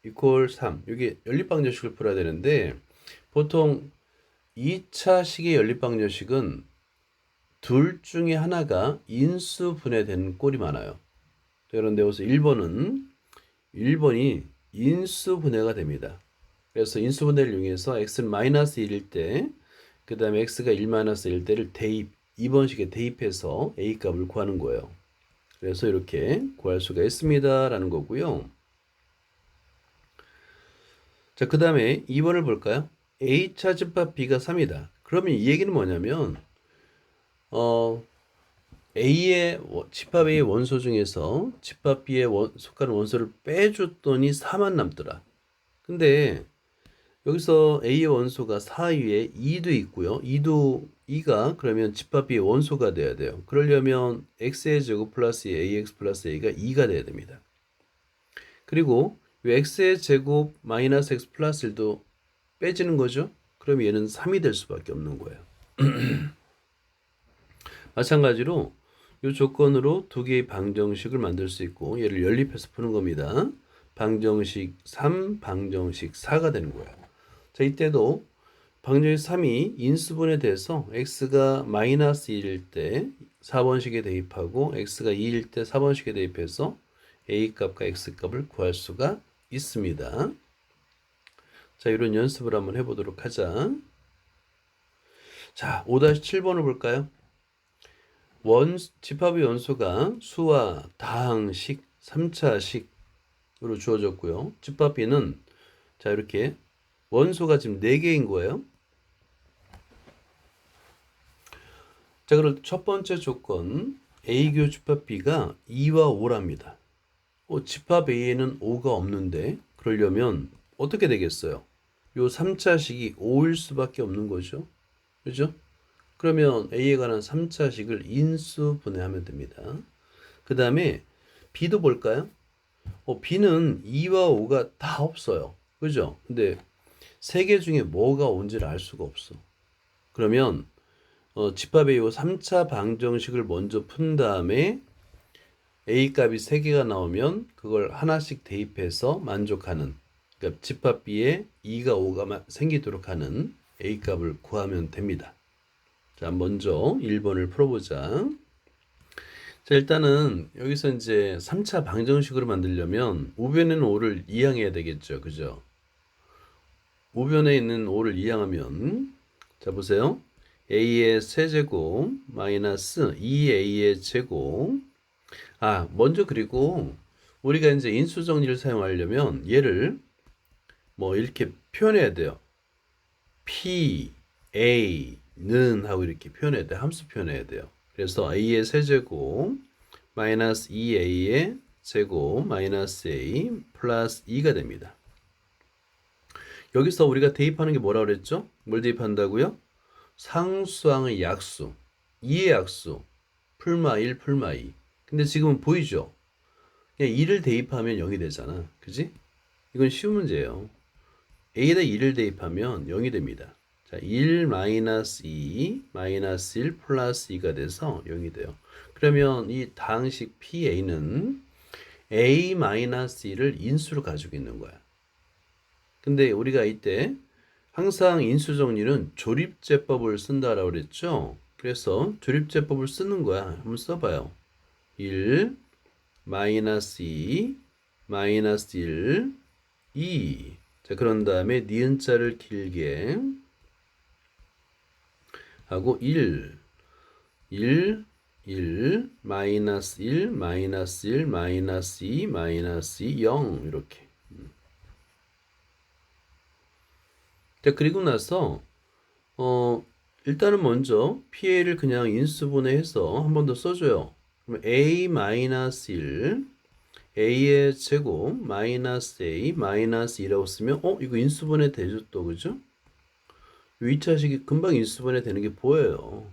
이퀄 3. 여기 연립방정식을 풀어야 되는데 보통 2차 식의 연립방정식은 둘 중에 하나가 인수 분해되는 꼴이 많아요. 그런데 여기서 1번이 인수 분해가 됩니다. 그래서 인수 분해를 이용해서 x는 마이너스 1일 때, 그 다음에 x가 1 마이너스 1일 때를 대입, 2번식에 대입해서 a 값을 구하는 거예요. 그래서 이렇게 구할 수가 있습니다. 라는 거고요. 자, 그 다음에 2번을 볼까요? A차 집합 B가 3이다. 그러면 이 얘기는 뭐냐면 A의 집합 A의 원소 중에서 집합 B에 속하는 원소를 빼줬더니 4만 남더라. 근데 여기서 A의 원소가 4 위에 2도 있고요. 2가 그러면 집합 B의 원소가 돼야 돼요. 그러려면 X의 제곱 플러스 AX 플러스 A가 2가 돼야 됩니다. 그리고 이 X의 제곱 마이너스 X 플러스 1도 빼지는 거죠. 그럼 얘는 3이 될 수밖에 없는 거예요. 마찬가지로 이 조건으로 두 개의 방정식을 만들 수 있고 얘를 연립해서 푸는 겁니다. 방정식 3, 방정식 4가 되는 거예요. 자, 이때도 방정식 3이 인수분해 돼서 x가 마이너스 1일 때 4번식에 대입하고 x가 2일 때 4번식에 대입해서 a 값과 x 값을 구할 수가 있습니다. 자, 이런 연습을 한번 해보도록 하자. 자, 5-7번을 볼까요? 집합의 원소가 수와 다항식, 3차식으로 주어졌고요. 집합 B는 자, 이렇게 원소가 지금 4개인 거예요. 자, 그럼 첫 번째 조건 A교 집합 B가 2와 5랍니다. 집합 A에는 5가 없는데 그러려면 어떻게 되겠어요? 요 3차식이 5일 수밖에 없는 거죠. 그죠? 그러면 A에 관한 3차식을 인수분해하면 됩니다. 그 다음에 B도 볼까요? B는 2와 5가 다 없어요. 그죠? 근데 세 개 중에 뭐가 온지를 알 수가 없어. 그러면 집합의 요 3차 방정식을 먼저 푼 다음에 A 값이 3개가 나오면 그걸 하나씩 대입해서 만족하는, 그러니까 집합 B에 2가 5가 생기도록 하는 A 값을 구하면 됩니다. 자, 먼저 1번을 풀어보자. 자, 일단은 여기서 이제 3차 방정식으로 만들려면 우변에는 5를 이항해야 되겠죠. 그죠? 우변에 있는 5를 이항하면 자, 보세요. a의 세제곱 마이너스 2a의 제곱. 먼저 그리고 우리가 이제 인수 정리를 사용하려면 얘를 뭐 이렇게 표현해야 돼요. p, a는 하고 이렇게 표현해야 돼. 함수 표현해야 돼요. 그래서 a의 세제곱 마이너스 2a의 제곱 마이너스 a 플러스 2가 됩니다. 여기서 우리가 대입하는 게 뭐라고 그랬죠? 뭘 대입한다고요? 상수항의 약수, 2의 약수, 풀마 1, 풀마 2. 근데 지금은 보이죠? 그냥 2를 대입하면 0이 되잖아. 그지? 이건 쉬운 문제예요. A에다 2를 대입하면 0이 됩니다. 자, 1 마이너스 2 마이너스 1 플러스 2가 돼서 0이 돼요. 그러면 이 다항식 PA는 A 마이너스 2를 인수로 가지고 있는 거야. 근데 우리가 이때 항상 인수 정리는 조립제법을 쓴다라고 그랬죠. 그래서 조립제법을 쓰는 거야. 한번 써봐요. 1 마이너스 2 마이너스 1 2. 자, 그런 다음에 니은자를 길게 하고 1 마이너스 1 마이너스 1 마이너스 2 마이너스 2 0 이렇게. 자, 그리고 나서 일단은 먼저 PA를 그냥 인수분해해서 한 번 더 써줘요. 그럼 A 마이너스 1 A의 제곱 마이너스 A 마이너스 2라고 쓰면 이거 인수분해 되죠 또, 그죠? 2차식이 금방 인수분해 되는 게 보여요.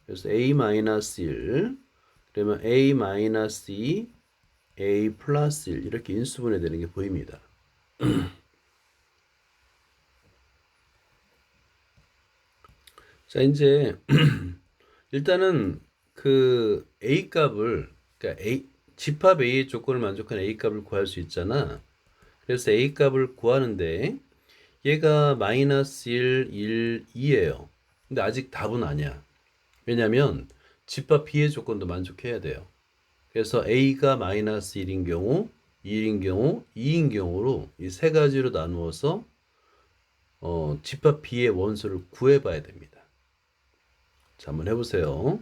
그래서 A 마이너스 1 그러면 A 마이너스 2 A 플러스 1 이렇게 인수분해 되는 게 보입니다. 자, 이제 일단은 그 A 값을, 그러니까 집합 A의 조건을 만족하는 A 값을 구할 수 있잖아. 그래서 A 값을 구하는데 얘가 마이너스 1, 1, 2예요. 근데 아직 답은 아니야. 왜냐면 집합 B의 조건도 만족해야 돼요. 그래서 A가 마이너스 1인 경우, 1인 경우, 2인 경우로 이 세 가지로 나누어서 집합 B의 원소를 구해봐야 됩니다. 자, 한번 해보세요.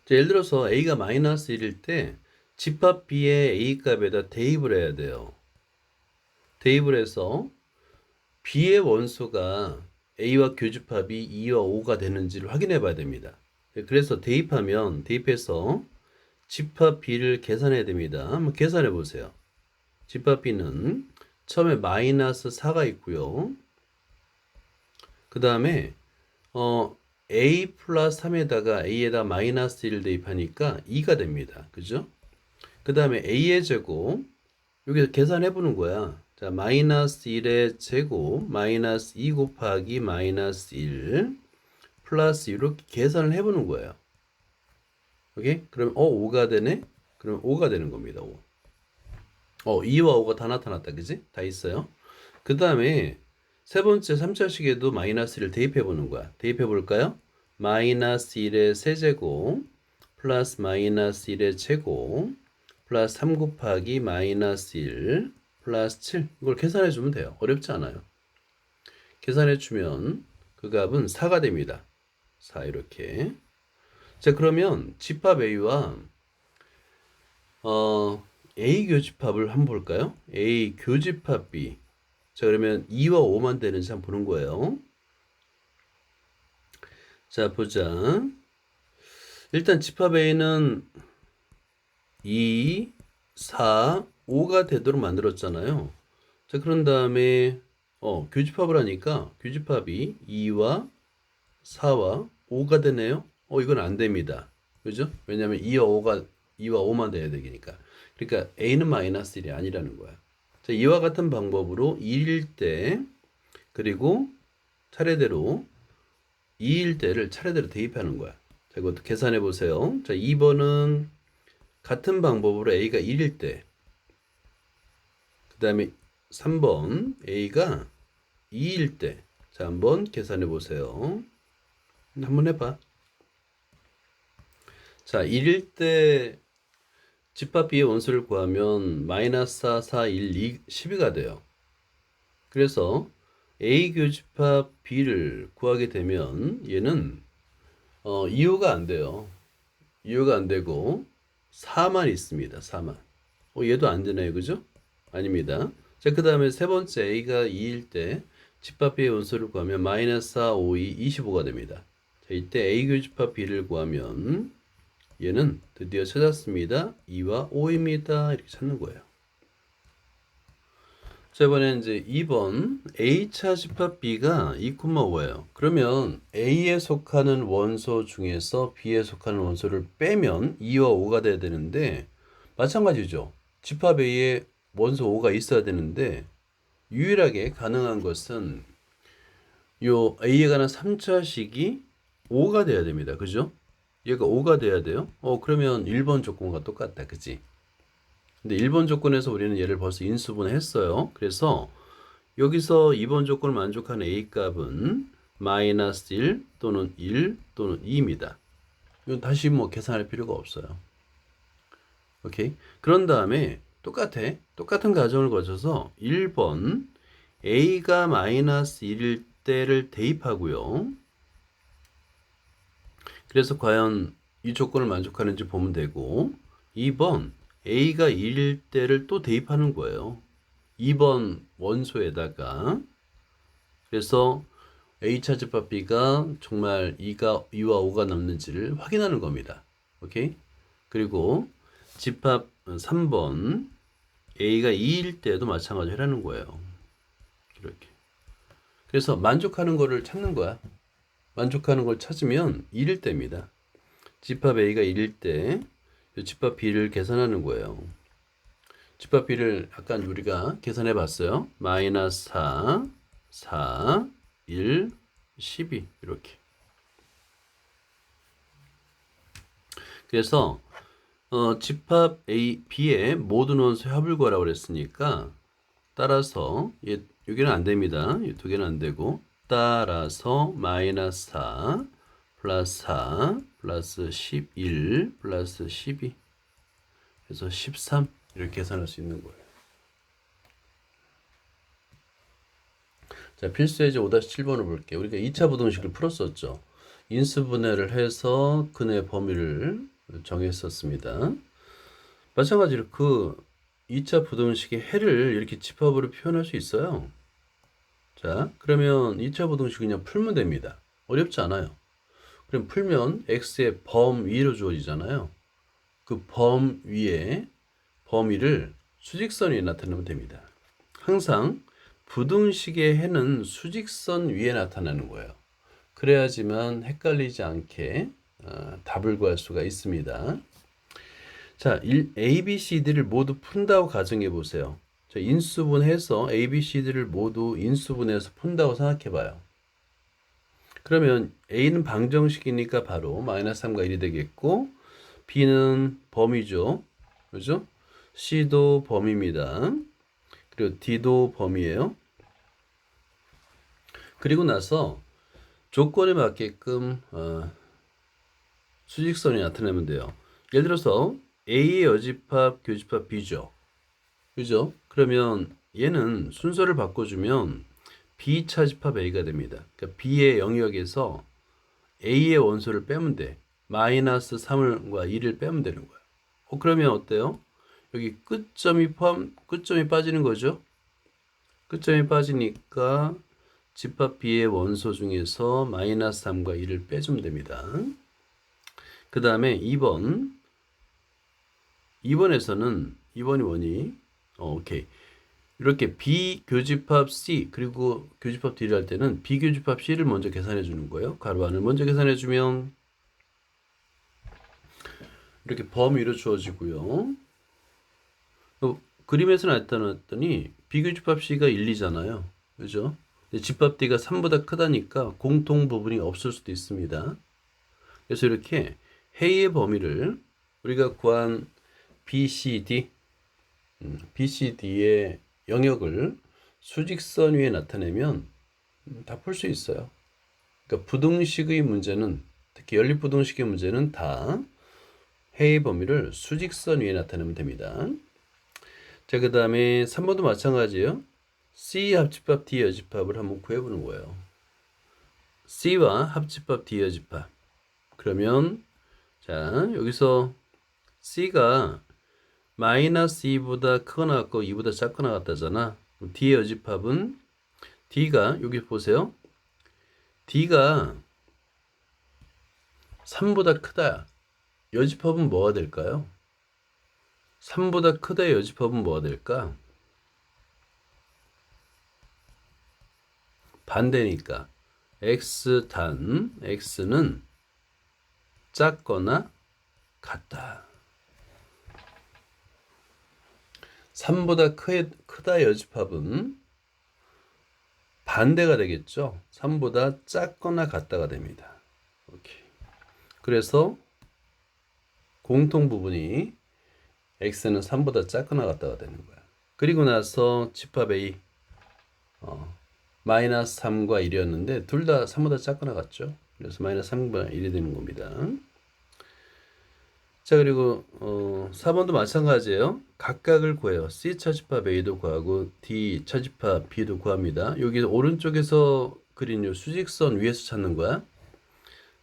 자, 예를 들어서 A가 마이너스 1일 때 집합 B의 A 값에다 대입을 해야 돼요. 대입을 해서 B의 원소가 A와 교집합이 2와 5가 되는지를 확인해 봐야 됩니다. 그래서 대입해서 집합 B를 계산해야 됩니다. 한번 계산해 보세요. 집합 B는 처음에 마이너스 4가 있고요. 그 다음에 a 플러스 3에다가 a에다 마이너스 1을 대입하니까 2가 됩니다. 그죠? 그 다음에 a의 제곱 여기서 계산해 보는 거야. 자, 마이너스 1의 제곱 마이너스 2 곱하기 마이너스 1 플러스 이렇게 계산을 해 보는 거예요. 오케이? 그럼 5가 되네? 그럼 5가 되는 겁니다. 5. 2와 5가 다 나타났다. 그지? 다 있어요. 그 다음에 세 번째 3차식에도 마이너스 1을 대입해 보는 거야. 대입해 볼까요? 마이너스 1의 세제곱 플러스 마이너스 1의 제곱 플러스 3 곱하기 마이너스 1 플러스 7 이걸 계산해 주면 돼요. 어렵지 않아요. 계산해 주면 그 값은 4가 됩니다. 4 이렇게. 자, 그러면 집합 A와 A 교집합을 한번 볼까요? A 교집합 B. 자, 그러면 2와 5만 되는지 한번 보는 거예요. 자, 보자. 일단 집합 A는 2, 4, 5가 되도록 만들었잖아요. 자, 그런 다음에 교집합을 하니까 교집합이 2와 4와 5가 되네요. 이건 안 됩니다. 그죠? 왜냐면 2와 5만 돼야 되니까. 그러니까 A는 마이너스 1이 아니라는 거야. 자, 이와 같은 방법으로 1일 때 그리고 차례대로 2일 때를 차례대로 대입하는 거야. 자, 이것도 계산해 보세요. 자, 2번은 같은 방법으로 A가 1일 때, 그 다음에 3번 A가 2일 때. 자, 한번 계산해 보세요. 한번 해봐. 자, 1일 때 집합 B의 원소를 구하면 마이너스 4, 4, 1, 2, 12가 돼요. 그래서 A 교집합 B를 구하게 되면 얘는 이유가 안 돼요. 이유가 안 되고 4만 있습니다. 4만. 얘도 안 되나요? 그죠? 아닙니다. 자, 그 다음에 세 번째 A가 2일 때 집합 B의 원소를 구하면 마이너스 4, 5, 2, 25가 됩니다. 자, 이때 A 교집합 B를 구하면 얘는 드디어 찾았습니다. 2와 5입니다. 이렇게 찾는 거예요. 자, 이번엔 이제 2번 A차 집합 B가 2,5예요. 그러면 A에 속하는 원소 중에서 B에 속하는 원소를 빼면 2와 5가 돼야 되는데 마찬가지죠. 집합 A에 원소 5가 있어야 되는데 유일하게 가능한 것은 요 A에 관한 3차식이 5가 돼야 됩니다. 그죠? 얘가 5가 돼야 돼요. 그러면 1번 조건과 똑같다. 그치? 근데 1번 조건에서 우리는 얘를 벌써 인수분해했어요. 그래서 여기서 2번 조건을 만족하는 A 값은 마이너스 1 또는 1 또는 2입니다. 이건 다시 뭐 계산할 필요가 없어요. 오케이? 그런 다음에 똑같은 과정을 거쳐서 1번 A가 마이너스 1일 때를 대입하고요. 그래서 과연 이 조건을 만족하는지 보면 되고 2번 A가 1일 때를 또 대입하는 거예요. 2번 원소에다가 그래서 A차 집합 B가 정말 2와 5가 남는지를 확인하는 겁니다. 오케이? 그리고 집합 3번 A가 2일 때도 마찬가지로 하라는 거예요. 이렇게. 그래서 만족하는 거를 찾는 거야. 만족하는 걸 찾으면 1일 때입니다. 집합 A가 1일 때 집합 B를 계산하는 거예요. 집합 B를 아까 우리가 계산해 봤어요. 마이너스 4, 4, 1, 12 이렇게. 그래서 집합 A, B의 모든 원소의 합을 구하라고 그랬으니까 따라서 여기는 안 됩니다. 이 두 개는 안 되고 따라서 마이너스 4 플러스 4 플러스 11 플러스 12 그래서 13 이렇게 계산할 수 있는 거예요. 자, 필수예제 5-7번을 볼게요. 우리가 2차 부등식을 풀었었죠. 인수분해를 해서 근의 범위를 정했었습니다. 마찬가지로 그 2차 부등식의 해를 이렇게 집합으로 표현할 수 있어요. 자, 그러면 2차 부등식 그냥 풀면 됩니다. 어렵지 않아요. 그럼 풀면 x의 범위로 주어지잖아요. 그 범위에 범위를 수직선이 나타내면 됩니다. 항상 부등식의 해는 수직선 위에 나타나는 거예요. 그래야지만 헷갈리지 않게 답을 구할 수가 있습니다. 자, A, B, C, D를 모두 푼다고 가정해 보세요. 자, 인수분해서 A, B, C, D를 모두 인수분해서 푼다고 생각해 봐요. 그러면 A는 방정식이니까 바로 마이너스 3과 1이 되겠고, B는 범위죠. 그죠? C도 범위입니다. 그리고 D도 범위예요. 그리고 나서 조건에 맞게끔 수직선이 나타내면 돼요. 예를 들어서 A의 여집합, 교집합 B죠. 그죠? 그러면 얘는 순서를 바꿔주면 B 차집합 A가 됩니다. 그러니까 B의 영역에서 A의 원소를 빼면 돼. 마이너스 3과 2를 빼면 되는 거예요. 그러면 어때요? 여기 끝점이 빠지는 거죠? 끝점이 빠지니까 집합 B의 원소 중에서 마이너스 3과 2를 빼주면 됩니다. 그 다음에 2번에서는 2번이 뭐니? 오케이. 이렇게 B 교집합 C 그리고 교집합 D를 할 때는 B 교집합 C를 먼저 계산해 주는 거예요. 가로 안을 먼저 계산해 주면 이렇게 범위로 주어지고요. 그림에서 나타났더니 B 교집합 C가 1, 2잖아요. 그죠? 집합 D가 3보다 크다니까 공통 부분이 없을 수도 있습니다. 그래서 이렇게 해의 범위를 우리가 구한 BCD, BCD의 영역을 수직선 위에 나타내면 다 풀 수 있어요. 그러니까 부등식의 문제는, 특히 연립부등식의 문제는 다 해의 범위를 수직선 위에 나타내면 됩니다. 자, 그 다음에 3번도 마찬가지예요. C 합집합 D 여집합을 한번 구해보는 거예요. C와 합집합 D 여집합. 그러면 자, 여기서 C가 마이너스 2보다 크거나 같고 2보다 작거나 같다잖아. D의 여집합은 D가 여기 보세요. D가 3보다 크다. 여집합은 뭐가 될까요? 3보다 크다의 여집합은 뭐가 될까? 반대니까 X단 X는 작거나 같다. 3보다 크다 여집합은 반대가 되겠죠. 3보다 작거나 같다가 됩니다. 오케이. 그래서 공통 부분이 x는 3보다 작거나 같다가 되는 거야. 그리고 나서 집합 a 마이너스 3과 1이었는데 둘 다 3보다 작거나 같죠. 그래서 마이너스 3과 1이 되는 겁니다. 자, 그리고 4번도 마찬가지예요. 각각을 구해요. C 차집합 A도 구하고 D 차집합 B도 구합니다. 여기 오른쪽에서 그린 요 수직선 위에서 찾는 거야.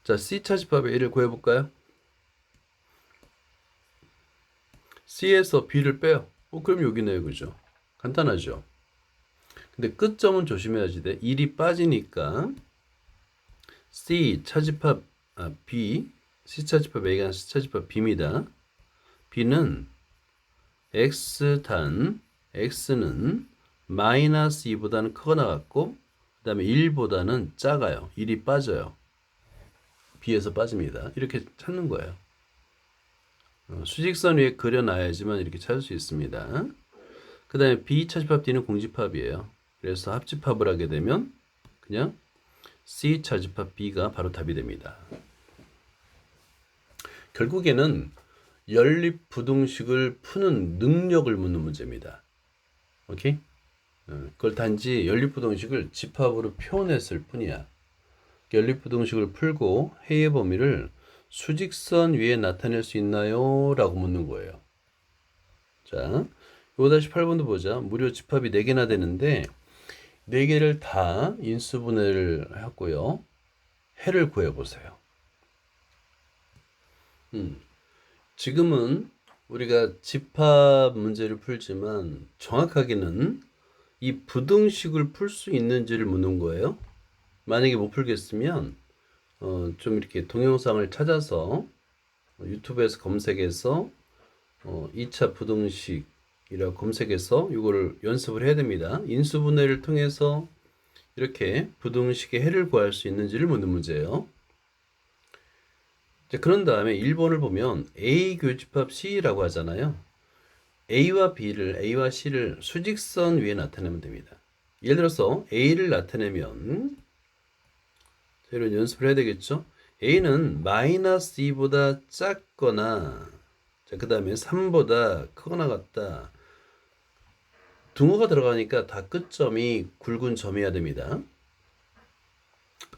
자, C 차집합 A를 구해볼까요? C에서 B를 빼요. 그럼 여기네요. 그죠? 간단하죠? 근데 끝점은 조심해야지 돼. 1이 빠지니까 C 차집합 B C 차집합 A가 C 차집합 B입니다. B는 X단 X는 마이너스 2보다는 크거나 같고 그 다음에 1보다는 작아요. 1이 빠져요. B에서 빠집니다. 이렇게 찾는 거예요. 수직선 위에 그려놔야지만 이렇게 찾을 수 있습니다. 그 다음에 B 차집합 D는 공집합이에요. 그래서 합집합을 하게 되면 그냥 C 차집합 B가 바로 답이 됩니다. 결국에는 연립부등식을 푸는 능력을 묻는 문제입니다. 오케이? 그걸 단지 연립부등식을 집합으로 표현했을 뿐이야. 연립부등식을 풀고 해의 범위를 수직선 위에 나타낼 수 있나요? 라고 묻는 거예요. 자, 5-8번도 보자. 무려 집합이 4개나 되는데 4개를 다 인수분해를 했고요. 해를 구해보세요. 지금은 우리가 집합 문제를 풀지만 정확하게는 이 부등식을 풀 수 있는지를 묻는 거예요. 만약에 못 풀겠으면 좀 이렇게 동영상을 찾아서 유튜브에서 검색해서 2차 부등식 부등식이라고 검색해서 이거를 연습을 해야 됩니다. 인수분해를 통해서 이렇게 부등식의 해를 구할 수 있는지를 묻는 문제예요. 자, 그런 다음에 1번을 보면 A 교집합 C라고 하잖아요. A와 C를 수직선 위에 나타내면 됩니다. 예를 들어서 A를 나타내면 이런 연습을 해야 되겠죠? A는 마이너스 2보다 작거나, 자, 그 다음에 3보다 크거나 같다. 둥어가 들어가니까 다 끝점이 굵은 점이어야 됩니다.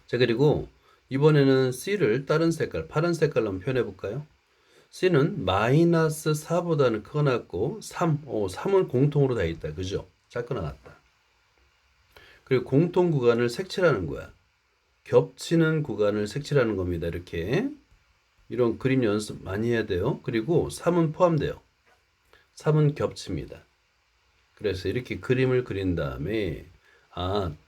자, 그리고 이번에는 C를 다른 색깔, 파란 색깔로 한번 표현해 볼까요? C는 마이너스 4보다는 크거나 같고 3은 공통으로 다 있다. 그죠? 작거나 같다. 그리고 공통 구간을 색칠하는 거야. 겹치는 구간을 색칠하는 겁니다. 이렇게 이런 그림 연습 많이 해야 돼요. 그리고 3은 포함돼요. 3은 겹칩니다. 그래서 이렇게 그림을 그린 다음에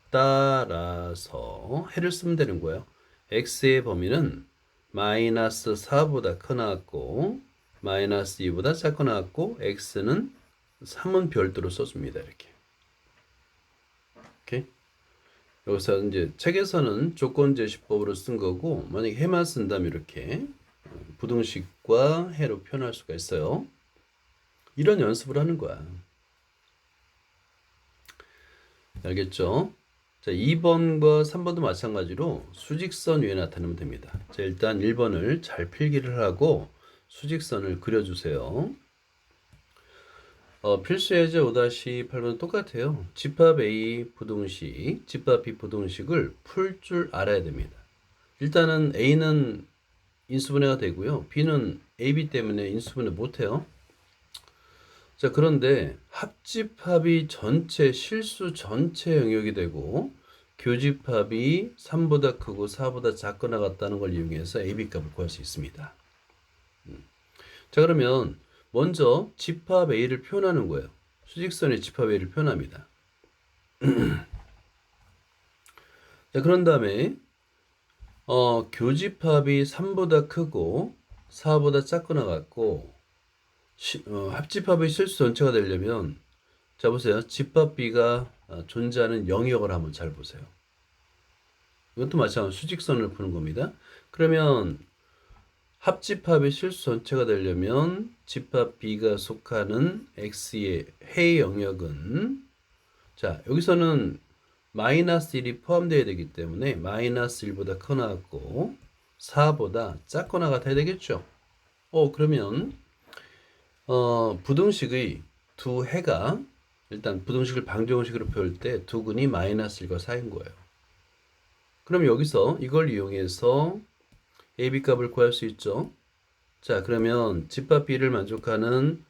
따라서 해를 쓰면 되는 거예요. x의 범위는 마이너스 4보다 커 나왔고 마이너스 2보다 작고 나왔고 x는 3은 별도로 써줍니다. 이렇게. 오케이? 여기서 이제 책에서는 조건제시법으로 쓴 거고 만약에 해만 쓴다면 이렇게 부등식과 해로 표현할 수가 있어요. 이런 연습을 하는 거야. 알겠죠? 자, 2번과 3번도 마찬가지로 수직선 위에 나타내면 됩니다. 자, 일단 1번을 잘 필기를 하고 수직선을 그려주세요. 필수 예제 5-8번은 똑같아요. 집합 A 부등식, 집합 B 부등식을 풀 줄 알아야 됩니다. 일단은 A는 인수분해가 되고요. B는 AB 때문에 인수분해 못해요. 자, 그런데 합집합이 전체, 실수 전체 영역이 되고 교집합이 3보다 크고 4보다 작거나 같다는 걸 이용해서 AB 값을 구할 수 있습니다. 자, 그러면 먼저 집합 A를 표현하는 거예요. 수직선의 집합 A를 표현합니다. 자, 그런 다음에 교집합이 3보다 크고 4보다 작거나 같고 합집합의 실수 전체가 되려면 자 보세요. 집합 B가 존재하는 영역을 한번 잘 보세요. 이것도 마찬가지로 수직선을 푸는 겁니다. 그러면 합집합의 실수 전체가 되려면 집합 B가 속하는 X의 해의 영역은 자 여기서는 마이너스 1이 포함되어야 되기 때문에 마이너스 1보다 커나 같고 4보다 작거나 같아야 되겠죠. 그러면 부등식의 두 해가 일단 부등식을 방정식으로 표할 때 두 근이 마이너스 1과 4인 거예요. 그럼 여기서 이걸 이용해서 AB 값을 구할 수 있죠. 자, 그러면 집합 B를 만족하는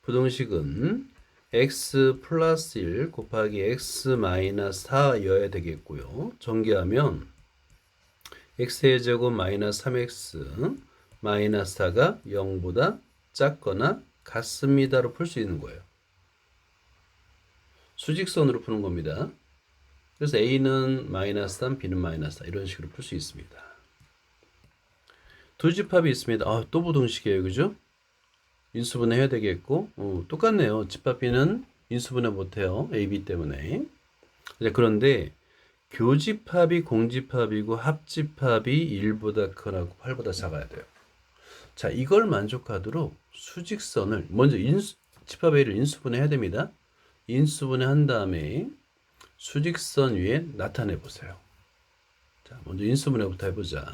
부등식은 x 플러스 1 곱하기 x 마이너스 4여야 되겠고요. 전개하면 x의 제곱 마이너스 3x 마이너스 4가 0보다 작거나 같습니다로 풀 수 있는 거예요. 수직선으로 푸는 겁니다. 그래서 A는 마이너스 3, B는 마이너스 4 이런 식으로 풀 수 있습니다. 두 집합이 있습니다. 또 부등식이에요. 그죠? 인수분해 해야 되겠고 똑같네요. 집합 B는 인수분해 못해요. AB 때문에. 그런데 교집합이 공집합이고 합집합이 1보다 크고 8보다 작아야 돼요. 자, 이걸 만족하도록 수직선을 먼저 집합 A를 인수분해 해야 됩니다. 인수분해 한 다음에 수직선 위에 나타내 보세요. 자, 먼저 인수분해부터 해보자.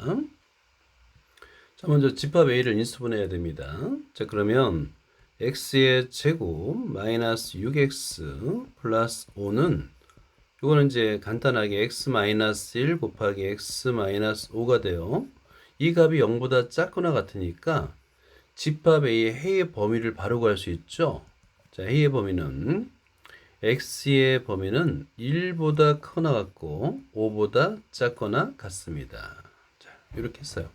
자, 먼저 집합 A를 인수분해해야 됩니다. 자, 그러면 x의 제곱 마이너스 6x 플러스 5는 이거는 이제 간단하게 x 마이너스 1 곱하기 x 마이너스 5가 돼요. 이 값이 0보다 작거나 같으니까 집합 A의 해의 범위를 바로 구할 수 있죠. 자, 해의 범위는 x의 범위는 1보다 크거나 같고 5보다 작거나 같습니다. 자, 이렇게 했어요.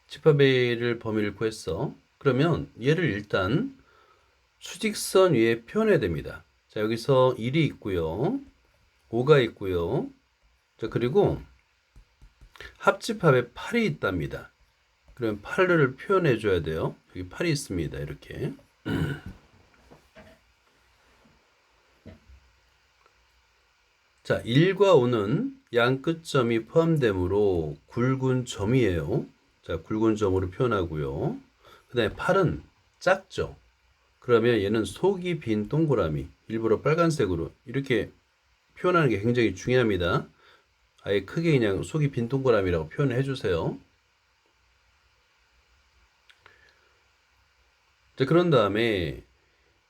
집합 A를 범위를 구했어. 그러면 얘를 일단 수직선 위에 표현해야 됩니다. 자, 여기서 1이 있고요. 5가 있고요. 자, 그리고 합집합에 8이 있답니다. 그러면 8을 표현해 줘야 돼요. 여기 8이 있습니다. 이렇게. 자, 1과 5는 양 끝점이 포함되므로 굵은 점이에요. 자, 굵은 점으로 표현하고요. 그 다음에 8은 작죠. 그러면 얘는 속이 빈 동그라미, 일부러 빨간색으로 이렇게 표현하는 게 굉장히 중요합니다. 아예 크게 그냥 속이 빈 동그라미라고 표현을 해주세요. 자, 그런 다음에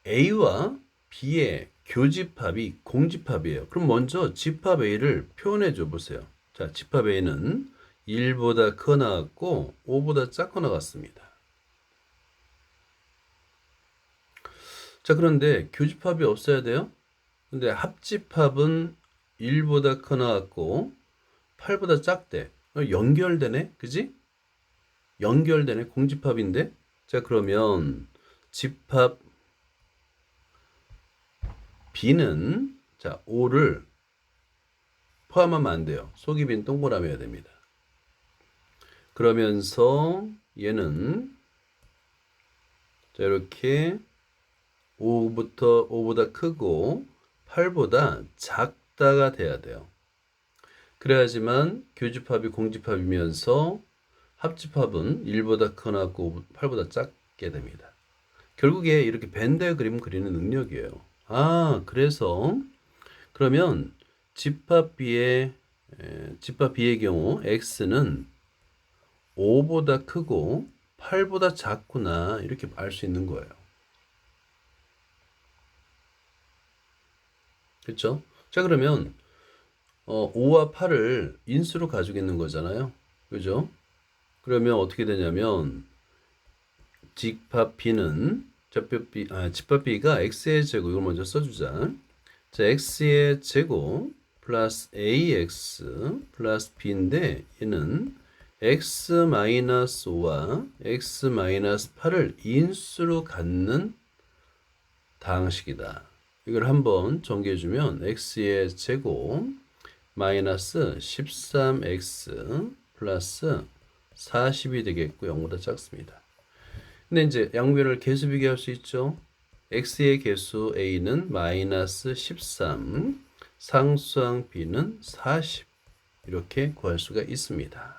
A와 B의 교집합이 공집합이에요. 그럼 먼저 집합 A를 표현해 줘 보세요. 자, 집합 A는 1보다 크거나 같고 5보다 작거나 같습니다. 자, 그런데 교집합이 없어야 돼요. 근데 합집합은 1보다 크거나 같고 8보다 작대. 연결되네? 그지? 연결되네. 공집합인데. 자, 그러면 집합 B는 자, 5를 포함하면 안 돼요. 속이 빈 동그라미여야 됩니다. 그러면서 얘는 자, 이렇게 5보다 크고 8보다 작다가 돼야 돼요. 그래야지만 교집합이 공집합이면서 합집합은 1보다 크거나 같고 8보다 작게 됩니다. 결국에 이렇게 벤더 그림 그리는 능력이에요. 아, 그래서 그러면 집합 B의 경우 X는 5보다 크고 8보다 작구나 이렇게 알 수 있는 거예요. 그렇죠? 자, 그러면 5와 8을 인수로 가지고 있는 거잖아요. 그죠? 그러면 어떻게 되냐면 집합 B는 집합 B가 X의 제곱 이걸 먼저 써주자. 자, X의 제곱 플러스 AX 플러스 B인데 얘는 X-5와 X-8을 인수로 갖는 다항식이다. 이걸 한번 정리해주면 X의 제곱 마이너스 13X 플러스 40이 되겠고 0보다 작습니다. 근데 이제 양변을 개수 비교할 수 있죠. X의 개수 A는 마이너스 13, 상수항 B는 40 이렇게 구할 수가 있습니다.